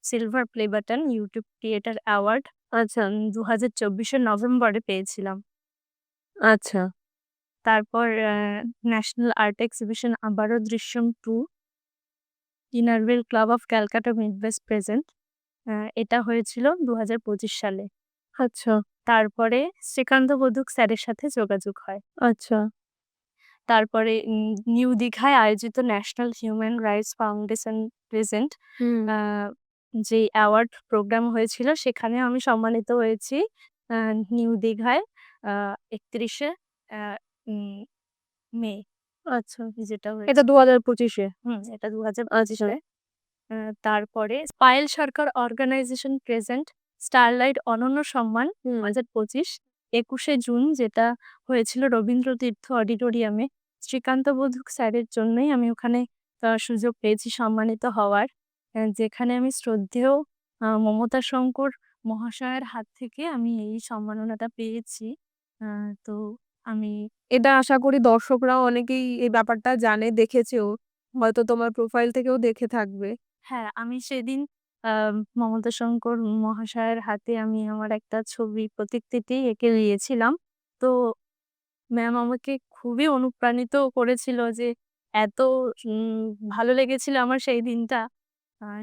silver play button YouTube creator award আচ্ছা, ২০২৪ এর নভেম্বরে পেয়েছিলাম। আচ্ছা। তারপর ন্যাশনাল আর্ট এক্সিবিশন আবারও Drishyam 2 inner wheel club of Calcutta midwest present, এটা হয়েছিল ২০২৫ সালে। আচ্ছা, তারপরে শ্রীকান্ত বধুক স্যারের সাথে যোগাযোগ হয়। আচ্ছা। তারপরে নিউ দীঘায় আয়োজিত national human rights foundation present hmm. Uh যে অ্যাওয়ার্ড প্রোগ্রাম হয়েছিল সেখানেও আমি সম্মানিত হয়েছি। আ নিউ দীঘায় আ ৩১ আ উম মে আচ্ছা। যেটা এটা হয়েছিল। ২০২৫ এ। এটা ২০২৫ আচ্ছা। এ। তারপরে পায়েল সরকার অর্গানাইজেশন প্রেজেন্ট স্টারলাইট অনন্য সম্মান হুম। ২০২৫, ২১শে জুন, যেটা হয়েছিল রবীন্দ্রতীর্থ অডিটোরিয়ামে। শ্রীকান্ত বধুক স্যারের জন্যই আমি ওখানে সুযোগ পেয়েছি সম্মানিত হওয়ার। যেখানে আমি শ্রদ্ধেয় মমতা শঙ্কর মহাশয়ের হাত থেকে আমি এই সম্মাননাটা পেয়েছি। আ তো আমি এটা আশা করি দর্শকরাও অনেকেই এই ব্যাপারটা জানে, দেখেছেও। হয়তো তোমার প্রোফাইল থেকেও দেখে থাকবে। হ্যাঁ, আমি সেদিন আ মমতা শঙ্কর মহাশয়ের হাতে আমি আমার একটা ছবি প্রতিকৃতি এঁকে দিয়েছিলাম। তো ম্যাম আমাকে খুবই অনুপ্রাণিত করেছিল যে এত উম ভালো লেগেছিল আমার সেই দিনটা।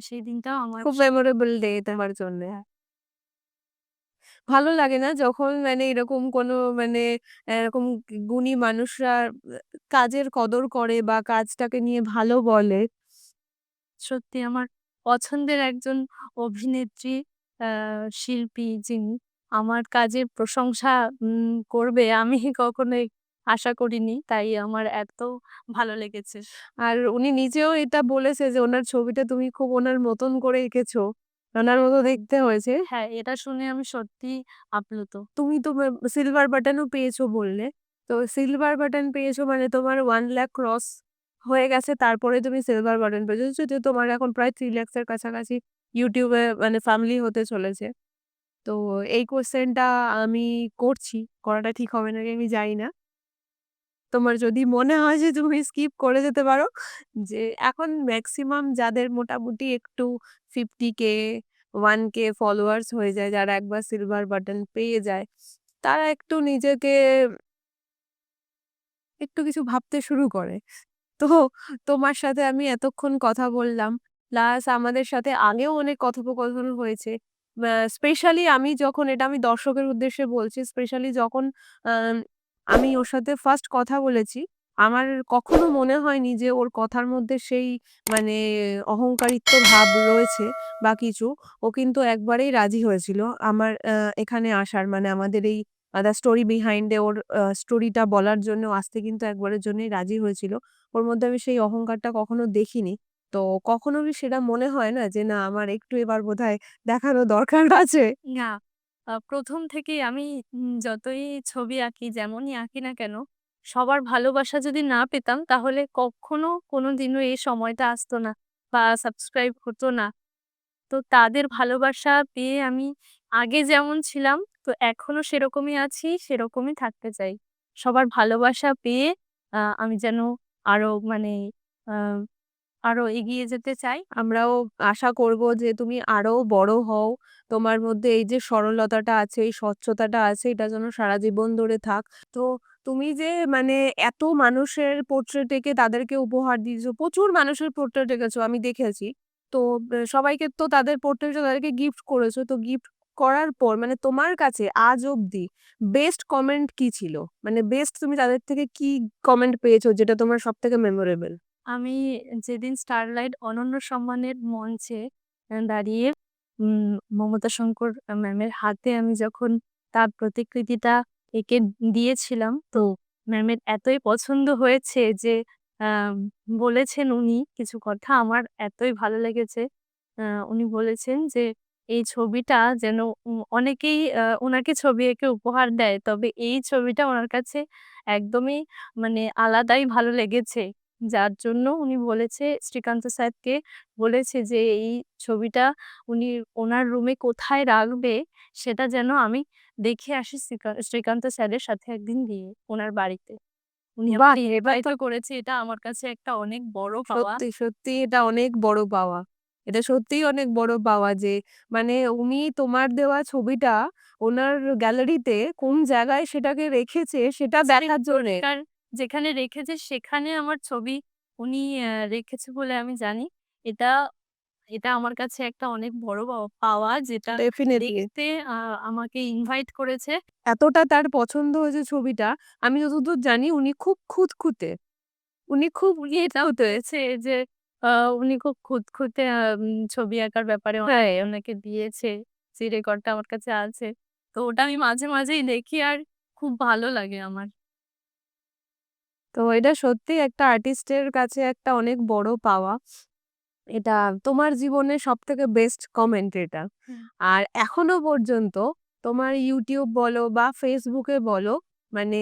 সেই দিনটাও আমার খুব মেমোরেবল ডে তোমার জন্যে। ভালো লাগে না যখন মানে এরকম কোনো মানে এরকম গুণী মানুষরা কাজের কদর করে বা কাজটাকে নিয়ে ভালো বলে। সত্যি আমার পছন্দের একজন অভিনেত্রী, আ শিল্পী, যিনি আমার কাজের প্রশংসা করবে আমি কখনোই আশা করিনি। তাই আমার এত ভালো লেগেছে। আর উনি নিজেও এটা বলেছে যে ওনার ছবিটা তুমি খুব ওনার মতন করে এঁকেছো। ওনার মতো দেখতে হয়েছে। হ্যাঁ, এটা শুনে আমি সত্যিই আপ্লুত। তুমি তো সিলভার বাটনও পেয়েছো বললে। তো সিলভার বাটন পেয়েছো মানে তোমার 1,00,000 ক্রস হয়ে গেছে, তারপরে তুমি সিলভার বাটন পেয়েছো। যদিও তোমার এখন প্রায় 3 লাখস এর কাছাকাছি YouTube এ মানে ফ্যামিলি হতে চলেছে। তো এই কোয়েশ্চেনটা আমি করছি। করাটা ঠিক হবে নাকি আমি জানি না। তোমার যদি মনে হয় যে তুমি স্কিপ করে যেতে পারো, যে এখন মেক্সিমাম যাদের মোটামুটি একটু 50K 1K ফলোয়ার্স হয়ে যায়, যারা একবার সিলভার বাটন পেয়ে যায়, তারা একটু নিজেকে একটু কিছু ভাবতে শুরু করে। তো তোমার সাথে আমি এতক্ষণ কথা বললাম। প্লাস আমাদের সাথে আগেও অনেক কথোপকথন হয়েছে। স্পেশালি আমি যখন, এটা আমি দর্শকের উদ্দেশ্যে বলছি, স্পেশালি যখন আম আমি ওর সাথে ফার্স্ট কথা বলেছি, আমার কখনো মনে হয়নি যে ওর কথার মধ্যে সেই মানে অহংকারিত্ব ভাব রয়েছে বা কিছু। ও কিন্তু একবারেই রাজি হয়েছিল আমার এখানে আসার, মানে আমাদের এই দ্য স্টোরি বিহাইন্ড এ ওর স্টোরিটা বলার জন্য আসতে কিন্তু একবারের জন্যই রাজি হয়েছিল। ওর মধ্যে আমি সেই অহংকারটা কখনো দেখিনি। তো কখনো কি সেটা মনে হয় না যে, না আমার একটু এবার বোধহয় দেখানো দরকার আছে? না, ১ম থেকেই আমি যতই ছবি আঁকি, যেমনই আঁকি না কেন, সবার ভালোবাসা যদি না পেতাম তাহলে কখনো কোনোদিনও এই সময়টা আসতো না বা সাবস্ক্রাইব হতো না। তো তাদের ভালোবাসা পেয়ে আমি আগে যেমন ছিলাম, তো এখনো সেরকমই আছি, সেরকমই থাকতে চাই। সবার ভালোবাসা পেয়ে আমি যেন আরো মানে আ আরো এগিয়ে যেতে চাই। আমরাও আশা করব যে তুমি আরো বড় হও। তোমার মধ্যে এই যে সরলতাটা আছে, এই স্বচ্ছতাটা আছে এটা যেন সারা জীবন ধরে থাক। তো তুমি যে মানে এত মানুষের পোর্ট্রেট এঁকে তাদেরকে উপহার দিয়েছো, প্রচুর মানুষের পোর্ট্রেট এঁকেছো আমি দেখেছি। তো সবাইকে তো তাদের পোর্ট্রেট তাদেরকে গিফট করেছো। তো গিফট করার পর মানে তোমার কাছে আজ অব্দি বেস্ট কমেন্ট কি ছিল? মানে বেস্ট তুমি তাদের থেকে কি কমেন্ট পেয়েছো যেটা তোমার সবথেকে মেমোরেবল? আমি যেদিন স্টারলাইট অনন্য সম্মানের মঞ্চে দাঁড়িয়ে মমতা শঙ্কর ম্যামের হাতে আমি যখন তার প্রতিকৃতিটা এঁকে দিয়েছিলাম, তো ম্যামের এতই পছন্দ হয়েছে যে আম বলেছেন উনি কিছু কথা আমার এতই ভালো লেগেছে। উনি বলেছেন যে, এই ছবিটা যেন অনেকেই উনাকে ছবি এঁকে উপহার দেয়। তবে এই ছবিটা উনার কাছে একদমই মানে আলাদাই ভালো লেগেছে। যার জন্য উনি বলেছে শ্রীকান্ত স্যারকে বলেছে যে এই ছবিটা উনি ওনার রুমে কোথায় রাখবে সেটা যেন আমি দেখে আসি শ্রীকান্ত স্যারের সাথে একদিন গিয়ে ওনার বাড়িতে। উনি বাহ! আমাকে এটা ইনভাইট তো ও করেছে। এটা আমার কাছে একটা অনেক বড় পাওয়া। সত্যি, সত্যি এটা অনেক বড় পাওয়া। এটা সত্যিই অনেক বড় পাওয়া যে মানে উনি তোমার দেওয়া ছবিটা উনার গ্যালারিতে কোন জায়গায় সেটাকে রেখেছে সেটা স্মৃতি দেখার জন্যে। পুরস্কার যেখানে রেখেছে সেখানে আমার ছবি উনি রেখেছে বলে আমি জানি। এটা এটা আমার কাছে একটা অনেক বড় পাওয়া যেটা ডেফিনিটলি। দেখতে আ আমাকে ইনভাইট করেছে। এতটা তার পছন্দ হয়েছে ছবিটা, আমি যতদূর জানি উনি খুব খুঁতখুঁতে। উনি খুব উনি এটাও খুঁতখুঁতে। বলেছে যে উনি খুব খুঁতখুঁতে ছবি আঁকার ব্যাপারে হ্যাঁ। অনেকে দিয়েছে। যে রেকর্ডটা আমার কাছে আছে। তো ওটা আমি মাঝে, মাঝেই দেখি আর খুব ভালো লাগে আমার। তো এটা সত্যিই একটা আর্টিস্টের কাছে একটা অনেক বড় পাওয়া। এটা তোমার জীবনের সবথেকে বেস্ট কমেন্ট এটা। হুম। আর এখনো পর্যন্ত তোমার YouTube বলো বা Facebook এ বলো মানে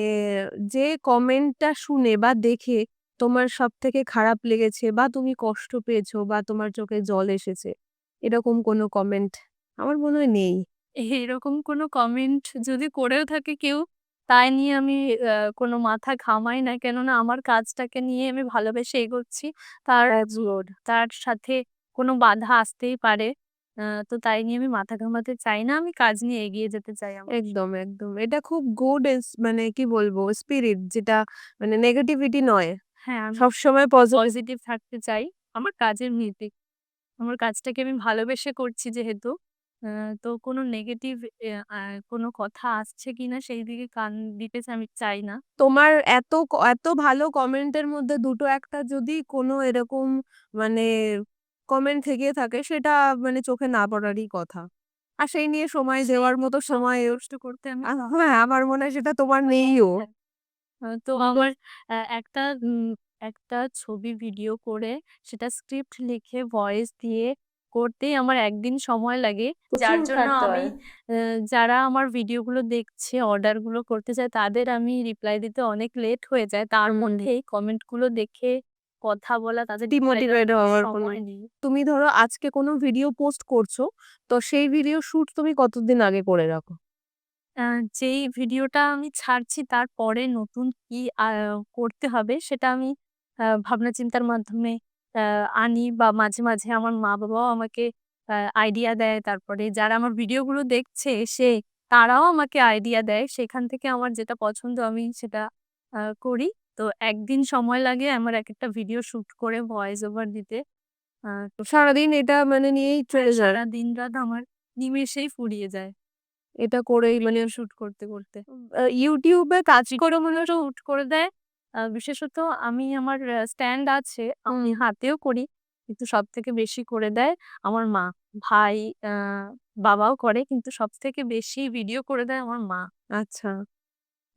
যে কমেন্টটা শুনে বা দেখে তোমার সবথেকে খারাপ লেগেছে বা তুমি কষ্ট পেয়েছো বা তোমার চোখে জল এসেছে, এরকম কোনো কমেন্ট? আমার মনে হয় নেই। এরকম কোনো কমেন্ট যদি করেও থাকে কেউ, তাই নিয়ে আমি কোনো মাথা ঘামাই না। কেননা আমার কাজটাকে নিয়ে আমি ভালোবেসে এগোচ্ছি। তার দ্যাটস গুড। তার সাথে কোনো বাধা আসতেই পারে। তো তাই নিয়ে আমি মাথা ঘামাতে চাই না। আমি কাজ নিয়ে এগিয়ে যেতে চাই আমার। একদম, একদম। এটা খুব গুড মানে কি বলবো স্পিরিট যেটা মানে নেগেটিভিটি নয়। হ্যাঁ, আমি সবসময় পজিটিভ। পজিটিভ থাকতে চাই। আমার কাজের ভিত্তিক। আমার কাজটাকে আমি ভালোবেসে করছি যেহেতু, আ তো কোনো নেগেটিভ কোনো কথা আসছে কিনা সেই দিকে কান দিতে আমি চাই না। তোমার এত ভালো কমেন্টের মধ্যে দুটো একটা যদি কোনো এরকম মানে কমেন্ট থেকে থাকে সেটা মানে চোখে না পড়ারই কথা। আর সেই নিয়ে সময় সেই দেওয়ার মতো সময় কষ্ট করতে আমি হ্যাঁ, আমার মনে হয় সেটা তোমার নেইও। হ্যাঁ। তো আমার একটা একটা ছবি ভিডিও করে সেটা স্ক্রিপ্ট লিখে ভয়েস দিয়ে করতেই আমার ১ দিন সময় লাগে। যার প্রচুর জন্য খাটতে আমি হয়। যারা আমার ভিডিওগুলো দেখছে, অর্ডারগুলো করতে চায় তাদের আমি রিপ্লাই দিতে অনেক লেট হয়ে যায়। তার হুম। মধ্যেই কমেন্টগুলো দেখে কথা বলা, তাদের রিপ্লাই দেওয়ার ডিমোটিভেট কোনো হওয়ার কোনো সময় নেই। তুমি ধরো আজকে কোনো ভিডিও পোস্ট করছো, তো সেই ভিডিও শুট তুমি কতদিন আগে করে রাখো? আ যেই ভিডিওটা আমি ছাড়ছি তারপরে নতুন কি করতে হবে সেটা আমি ভাবনা চিন্তার মাধ্যমে আ আনি বা মাঝে, মাঝে আমার মা-বাবাও আমাকে আ আইডিয়া দেয়। তারপরে যারা আমার ভিডিওগুলো দেখছে এসে তারাও আমাকে আইডিয়া দেয়। সেখান থেকে আমার যেটা পছন্দ আমি সেটা করি। তো একদিন সময় লাগে আমার একেকটা ভিডিও শুট করে ভয়েস ওভার দিতে। আ সারাদিন এটা মানে নিয়েই চলে যায়। সারা দিন-রাত আমার নিমেষেই ফুরিয়ে যায় এটা করেই মানে ভিডিও শুট করতে, করতে। YouTube এ কাজ করে মনে ভিডিওটা হচ্ছে হুট করে দেয়। বিশেষত আমি আমার স্ট্যান্ড আছে, আমি হুম, হাতেও করি। কিন্তু সবথেকে বেশি করে দেয় আমার মা। ভাই, আ বাবাও করে কিন্তু সবথেকে বেশি ভিডিও করে দেয় আমার মা। আচ্ছা।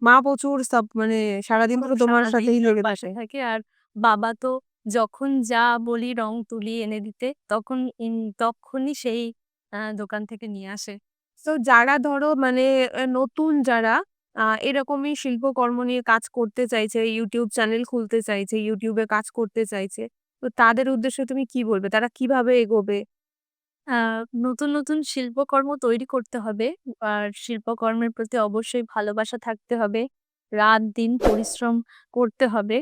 মা প্রচুর মানে সারাদিন খুব ধরে তোমার সারাদিন সাথেই লেগে পাশে থাকে। থাকে আর বাবা তো যখন যা বলি রং তুলি এনে দিতে তখনই সেই দোকান থেকে নিয়ে আসে। তো যারা ধরো মানে নতুন যারা এরকমই শিল্পকর্ম নিয়ে কাজ করতে চাইছে, YouTube চ্যানেল খুলতে চাইছে, YouTube এ কাজ করতে চাইছে। তো তাদের উদ্দেশ্যে তুমি কি বলবে? তারা কিভাবে এগোবে? আ নতুন শিল্পকর্ম তৈরি করতে হবে। আর শিল্পকর্মের প্রতি অবশ্যই ভালোবাসা থাকতে হবে। রাত-দিন পরিশ্রম করতে হবে।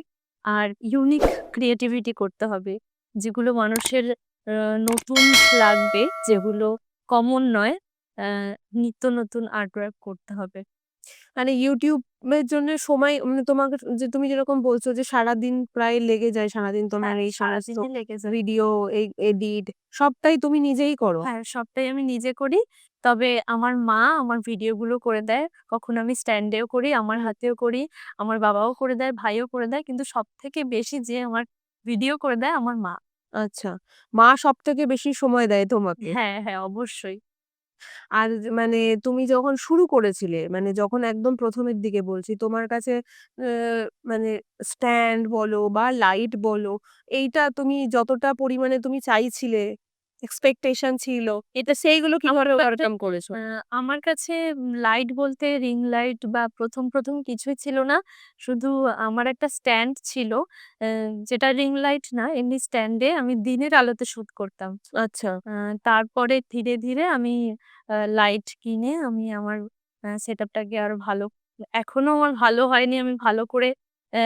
আর ইউনিক ক্রিয়েটিভিটি করতে হবে। যেগুলো মানুষের আ নতুন লাগবে, যেগুলো কমন নয়। আ নিত্য নতুন আর্ট ওয়ার্ক করতে হবে। মানে YouTube এর জন্য সময় মানে তোমাকে যে তুমি যেরকম বলছো যে সারাদিন প্রায় লেগে যায় সারাদিন তোমার হ্যাঁ, এই সমস্ত সারাদিনই লেগে যায়। ভিডিও, এই এডিট সবটাই তুমি নিজেই করো? হ্যাঁ, সবটাই আমি নিজে করি। তবে আমার মা আমার ভিডিওগুলো করে দেয়। কখনো আমি স্ট্যান্ডেও করি, আমার হাতেও করি। আমার বাবাও করে দেয়, ভাইও করে দেয়। কিন্তু সবথেকে বেশি যে আমার ভিডিও করে দেয় আমার মা। আচ্ছা। মা সবথেকে বেশি সময় দেয় তোমাকে। হ্যাঁ, অবশ্যই। আর মানে তুমি যখন শুরু করেছিলে, মানে যখন একদম ১ম এর দিকে বলছি, তোমার কাছে আ মানে স্ট্যান্ড বলো বা লাইট বলো, এইটা তুমি যতটা পরিমাণে তুমি চাইছিলে, এক্সপেকটেশন ছিল, এটা সেইগুলো কিভাবে ওভারকাম করেছো? আ আমার কাছে লাইট বলতে রিং লাইট বা ১ম কিছুই ছিল না। শুধু আমার একটা স্ট্যান্ড ছিল। অ্যা যেটা রিং লাইট না, এমনি স্ট্যান্ডে আমি দিনের আলোতে শুট করতাম। আচ্ছা। আ তারপরে ধীরে আমি লাইট কিনে আমি আমার সেটআপটাকে আরো ভালো এখনো আমার ভালো হয়নি। আমি ভালো করে অ্যা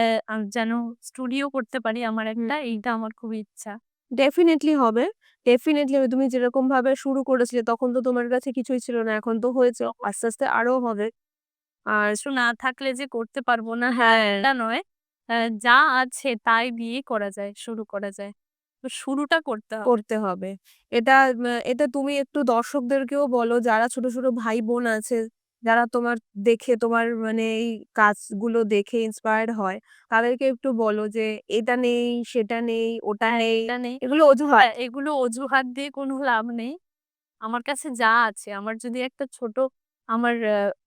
যেন স্টুডিও করতে পারি আমার হুম। একটা, এইটা আমার খুবই ইচ্ছা। ডেফিনিটলি হবে। ডেফিনিটলি হবে। তুমি যেরকমভাবে শুরু করেছিলে তখন তো তোমার কাছে কিছুই ছিল না। এখন তো হয়েছে। আস্তে, আস্তে আরো হবে। আর কিছু না থাকলে যে করতে পারবো না, হ্যাঁ। এটা নয়। অ্যা যা আছে তাই দিয়েই করা যায়, শুরু করা যায়। তো শুরুটা করতে হবে। করতে হবে। এটা এটা তুমি একটু দর্শকদেরকেও বলো যারা ছোট, ছোট ভাই-বোন আছে, যারা তোমার দেখে তোমার মানে এই কাজগুলো দেখে ইন্সপায়ার্ড হয়, তাদেরকে একটু বলো যে এটা নেই, সেটা নেই, ওটা হ্যাঁ, নেই। এটা নেই। এগুলো অজুহাত। হ্যাঁ, এগুলো অজুহাত দিয়ে কোনো লাভ নেই। আমার কাছে যা আছে, আমার যদি একটা ছোট আমার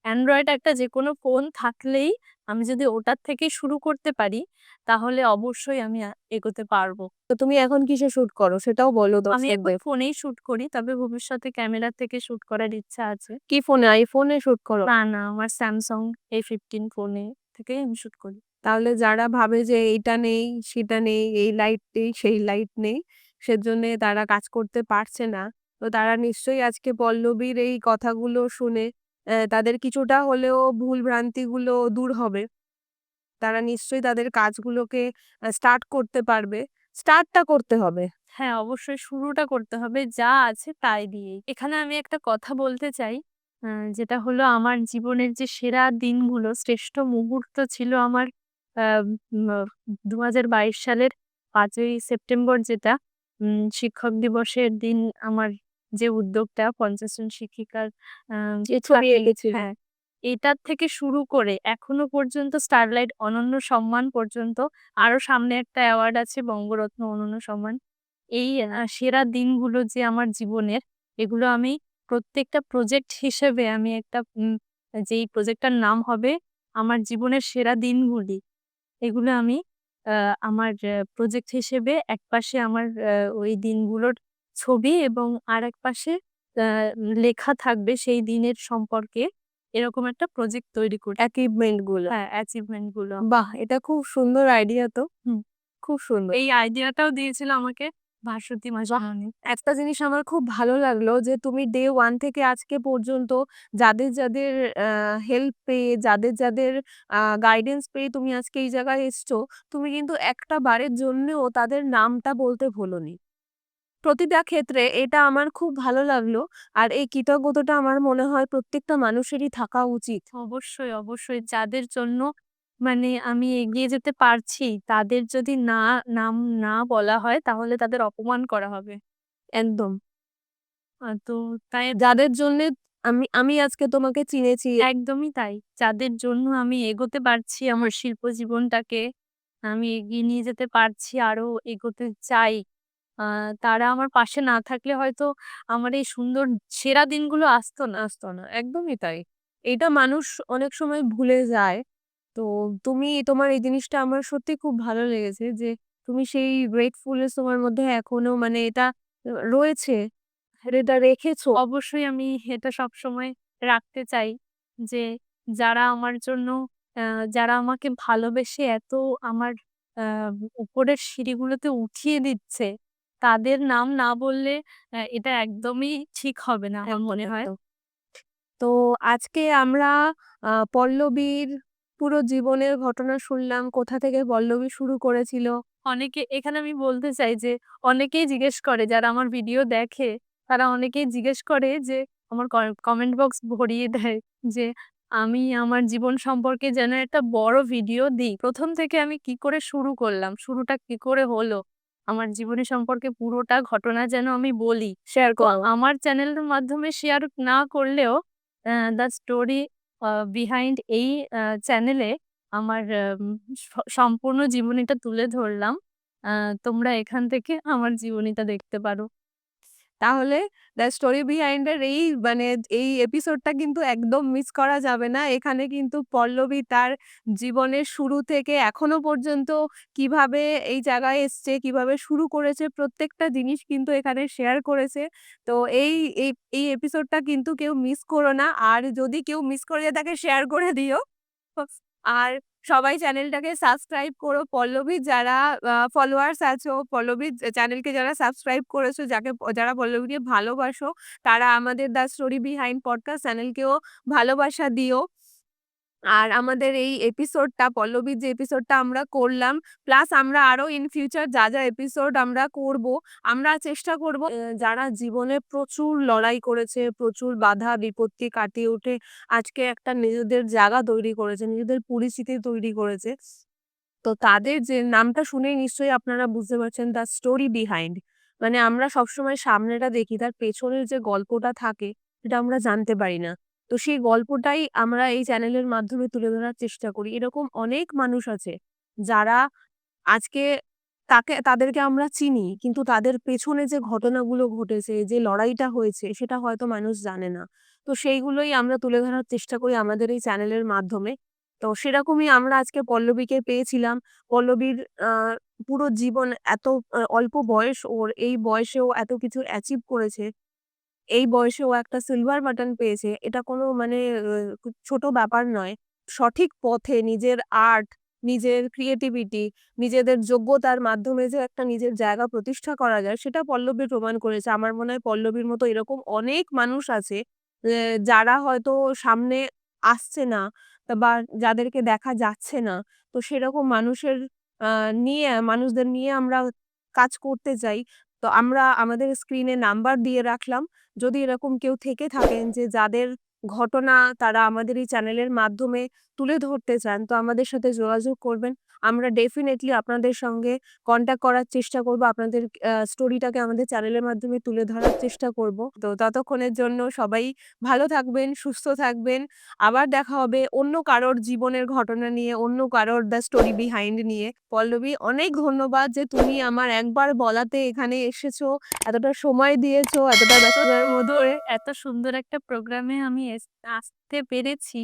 অ্যান্ড্রয়েড একটা যেকোনো ফোন থাকলেই আমি যদি ওটার থেকেই শুরু করতে পারি, তাহলে অবশ্যই আমি এগোতে পারবো। তো তুমি এখন কিসে শুট করো সেটাও বলো আমি এখন দর্শকদের। ফোনেই শুট করি। তবে ভবিষ্যতে ক্যামেরা থেকে শুট করার ইচ্ছা আছে। কি ফোনে? iPhone এ শুট করো? না, আমার Samsung A15 ফোনে থেকেই আমি শুট করি। তাহলে যারা ভাবে যে এইটা নেই, সেটা নেই, এই লাইট নেই, সেই লাইট নেই, সেজন্যে তারা কাজ করতে পারছে না। তো তারা নিশ্চয়ই আজকে পল্লবীর এই কথাগুলো শুনে তাদের কিছুটা হলেও ভুল ভ্রান্তিগুলো দূর হবে। তারা নিশ্চয়ই তাদের কাজগুলোকে স্টার্ট করতে পারবে। স্টার্টটা করতে হবে। হ্যাঁ, অবশ্যই শুরুটা করতে হবে। যা আছে তাই দিয়েই। এখানে আমি একটা কথা বলতে চাই। আ যেটা হলো আমার জীবনের যে সেরা দিনগুলো, শ্রেষ্ঠ মুহূর্ত ছিল আমার আ ম ২০২২ সালের ৫ই সেপ্টেম্বর যেটা শিক্ষক দিবসের দিন আমার যে উদ্যোগটা ৫০ জন শিক্ষিকার আ যে ছবি সাথে এঁকেছিলে। হ্যাঁ, এটার থেকে শুরু করে এখনো পর্যন্ত স্টারলাইট অনন্য সম্মান পর্যন্ত আরো সামনে একটা অ্যাওয়ার্ড আছে বঙ্গরত্ন অনন্য সম্মান। এই সেরা দিনগুলো যে আমার জীবনের, এগুলো আমি প্রত্যেকটা প্রজেক্ট হিসেবে আমি একটা যেই প্রজেক্টটার নাম হবে আমার জীবনের সেরা দিনগুলি। এগুলো আমি আ আমার প্রজেক্ট হিসেবে একপাশে আমার ওই দিনগুলোর ছবি এবং আরেক পাশে আ লেখা থাকবে সেই দিনের সম্পর্কে। এরকম একটা প্রজেক্ট তৈরি করছি। অ্যাচিভমেন্ট গুলো। হ্যাঁ, অ্যাচিভমেন্ট গুলো। বাহ! এটা খুব সুন্দর আইডিয়া তো। হুম। খুব সুন্দর। এই আইডিয়াটাও দিয়েছিল আমাকে ভাস্বতী বাহ! মাসিমণি। একটা জিনিস আমার খুব ভালো লাগলো যে তুমি ডে 1 থেকে আজকে পর্যন্ত যাদের আ হেল্প পেয়ে, যাদের গাইডেন্স পেয়ে তুমি আজকে এই জায়গায় এসছো, তুমি কিন্তু একটা বারের জন্যেও তাদের নামটা বলতে ভোলোনি। প্রতিটা ক্ষেত্রে এটা আমার খুব ভালো লাগলো। আর এই কৃতজ্ঞতাটা আমার মনে হয় প্রত্যেকটা মানুষেরই থাকা উচিত। অবশ্যই যাদের জন্য মানে আমি এগিয়ে যেতে পারছি, তাদের যদি নাম না বলা হয় তাহলে তাদের অপমান করা হবে। একদম। তো তাই যাদের জন্যে আমি আমি আজকে তোমাকে চিনেছি। একদমই তাই। যাদের জন্য আমি এগোতে পারছি আমার শিল্প জীবনটাকে, আমি এগিয়ে নিয়ে যেতে পারছি, আরো এগোতে চাই। আ তারা আমার পাশে না থাকলে হয়তো আমার এই সুন্দর সেরা দিনগুলো আসতো না। আসতো না। একদমই তাই। এইটা মানুষ অনেক সময় ভুলে যায়। তো তুমি তোমার এই জিনিসটা আমার সত্যিই খুব ভালো লেগেছে যে তুমি সেই গ্রেটফুলনেস তোমার মধ্যে এখনো মানে এটা রয়েছে, এটা রেখেছো। অবশ্যই আমি এটা সবসময় রাখতে চাই যে যারা আমার জন্য আ যারা আমাকে ভালোবেসে এত আমার আ উপরের সিঁড়িগুলোতে উঠিয়ে দিচ্ছে, তাদের নাম না বললে এটা একদমই ঠিক হবে না আমার মনে হয়। একদম। তো আজকে আমরা পল্লবীর পুরো জীবনের ঘটনা শুনলাম। কোথা থেকে পল্লবী শুরু করেছিল। অনেকে এখানে আমি বলতে চাই যে অনেকেই জিজ্ঞেস করে যারা আমার ভিডিও দেখে, তারা অনেকেই জিজ্ঞেস করে যে আমার কমেন্ট বক্স ভরিয়ে দেয় যে আমি আমার জীবন সম্পর্কে যেন একটা বড় ভিডিও দিই। ১ম থেকে আমি কি করে শুরু করলাম, শুরুটা কি করে হলো, আমার জীবনী সম্পর্কে পুরোটা ঘটনা যেন আমি বলি। শেয়ার তো করো। আমার চ্যানেলের মাধ্যমে শেয়ার না করলেও দ্য স্টোরি বিহাইন্ড এই চ্যানেলে আমার স সম্পূর্ণ জীবনীটা তুলে ধরলাম। আ তোমরা এখান থেকে আমার জীবনীটা দেখতে পারো। তাহলে দ্য স্টোরি বিহাইন্ড এর এই মানে এই এপিসোডটা কিন্তু একদম মিস করা যাবে না। এখানে কিন্তু পল্লবী তার জীবনের শুরু থেকে এখনো পর্যন্ত কিভাবে এই জায়গায় এসছে, কিভাবে শুরু করেছে প্রত্যেকটা জিনিস কিন্তু এখানে শেয়ার করেছে। তো এই এই এই এপিসোডটা কিন্তু কেউ মিস করো না। আর যদি কেউ মিস করে তাকে শেয়ার করে দিও। আর সবাই চ্যানেলটাকে সাবস্ক্রাইব করো। পল্লবীর যারা ফলোয়ার্স আছো, পল্লবীর চ্যানেলকে যারা সাবস্ক্রাইব করেছো, যারা পল্লবীকে ভালোবাসো, তারা আমাদের দ্য স্টোরি বিহাইন্ড পডকাস্ট চ্যানেলকেও ভালোবাসা দিও। আর আমাদের এই এপিসোডটা পল্লবীর যে এপিসোডটা আমরা করলাম, প্লাস আমরা আরো ইন ফিউচার যা এপিসোড আমরা করব, আমরা চেষ্টা করব যারা জীবনে প্রচুর লড়াই করেছে, প্রচুর বাধা বিপত্তি কাটিয়ে উঠে আজকে একটা নিজেদের জায়গা তৈরি করেছে, নিজেদের পরিচিতি তৈরি করেছে। তো তাদের যে নামটা শুনেই নিশ্চয়ই আপনারা বুঝতে পারছেন দ্য স্টোরি বিহাইন্ড। মানে আমরা সবসময় সামনেটা দেখি, তার পেছনের যে গল্পটা থাকে সেটা আমরা জানতে পারি না। তো সেই গল্পটাই আমরা এই চ্যানেলের মাধ্যমে তুলে ধরার চেষ্টা করি। এরকম অনেক মানুষ আছে যারা আজকে তাদেরকে আমরা চিনি, কিন্তু তাদের পেছনে যে ঘটনাগুলো ঘটেছে, যে লড়াইটা হয়েছে সেটা হয়তো মানুষ জানে না। তো সেইগুলোই আমরা তুলে ধরার চেষ্টা করি আমাদের এই চ্যানেলের মাধ্যমে। তো সেরকমই আমরা আজকে পল্লবীকে পেয়েছিলাম। পল্লবীর আ পুরো জীবন এত অল্প বয়স ওর, এই বয়সেও এত কিছু অ্যাচিভ করেছে। এই বয়সে ও একটা সিলভার বাটন পেয়েছে। এটা কোনো মানে ছোট ব্যাপার নয়। সঠিক পথে নিজের আর্ট, নিজের ক্রিয়েটিভিটি, নিজেদের যোগ্যতার মাধ্যমে যে একটা নিজের জায়গা প্রতিষ্ঠা করা যায় সেটা পল্লবী প্রমাণ করেছে। আমার মনে হয় পল্লবীর মতো এরকম অনেক মানুষ আছে যারা হয়তো সামনে আসছে না বা যাদেরকে দেখা যাচ্ছে না। তো সেরকম মানুষের আ মানুষদের নিয়ে আমরা কাজ করতে চাই। তো আমরা আমাদের স্ক্রিনে নাম্বার দিয়ে রাখলাম। যদি এরকম কেউ থেকে থাকেন যে যাদের ঘটনা তারা আমাদের এই চ্যানেলের মাধ্যমে তুলে ধরতে চান, তো আমাদের সাথে যোগাযোগ করবেন। আমরা ডেফিনিটলি আপনাদের সঙ্গে কনট্যাক্ট করার চেষ্টা করব। আপনাদের স্টোরিটাকে আমাদের চ্যানেলের মাধ্যমে তুলে ধরার চেষ্টা করব। তো ততক্ষণের জন্য সবাই ভালো থাকবেন, সুস্থ থাকবেন। আবার দেখা হবে অন্য কারোর জীবনের ঘটনা নিয়ে, অন্য কারোর দ্য স্টোরি বিহাইন্ড নিয়ে। পল্লবী, অনেক ধন্যবাদ যে তুমি আমার একবার বলাতে এখানে এসেছো, এতটা সময় দিয়েছো, এতটা ব্যস্ততার মধ্যে। এত সুন্দর একটা প্রোগ্রামে আমি আসতে পেরেছি।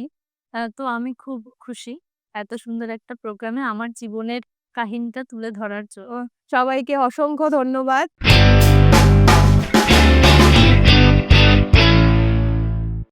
তো আমি খুব খুশি। এত সুন্দর একটা প্রোগ্রামে আমার জীবনের কাহিনীটা তুলে ধরার জন্য। সবাইকে অসংখ্য ধন্যবাদ।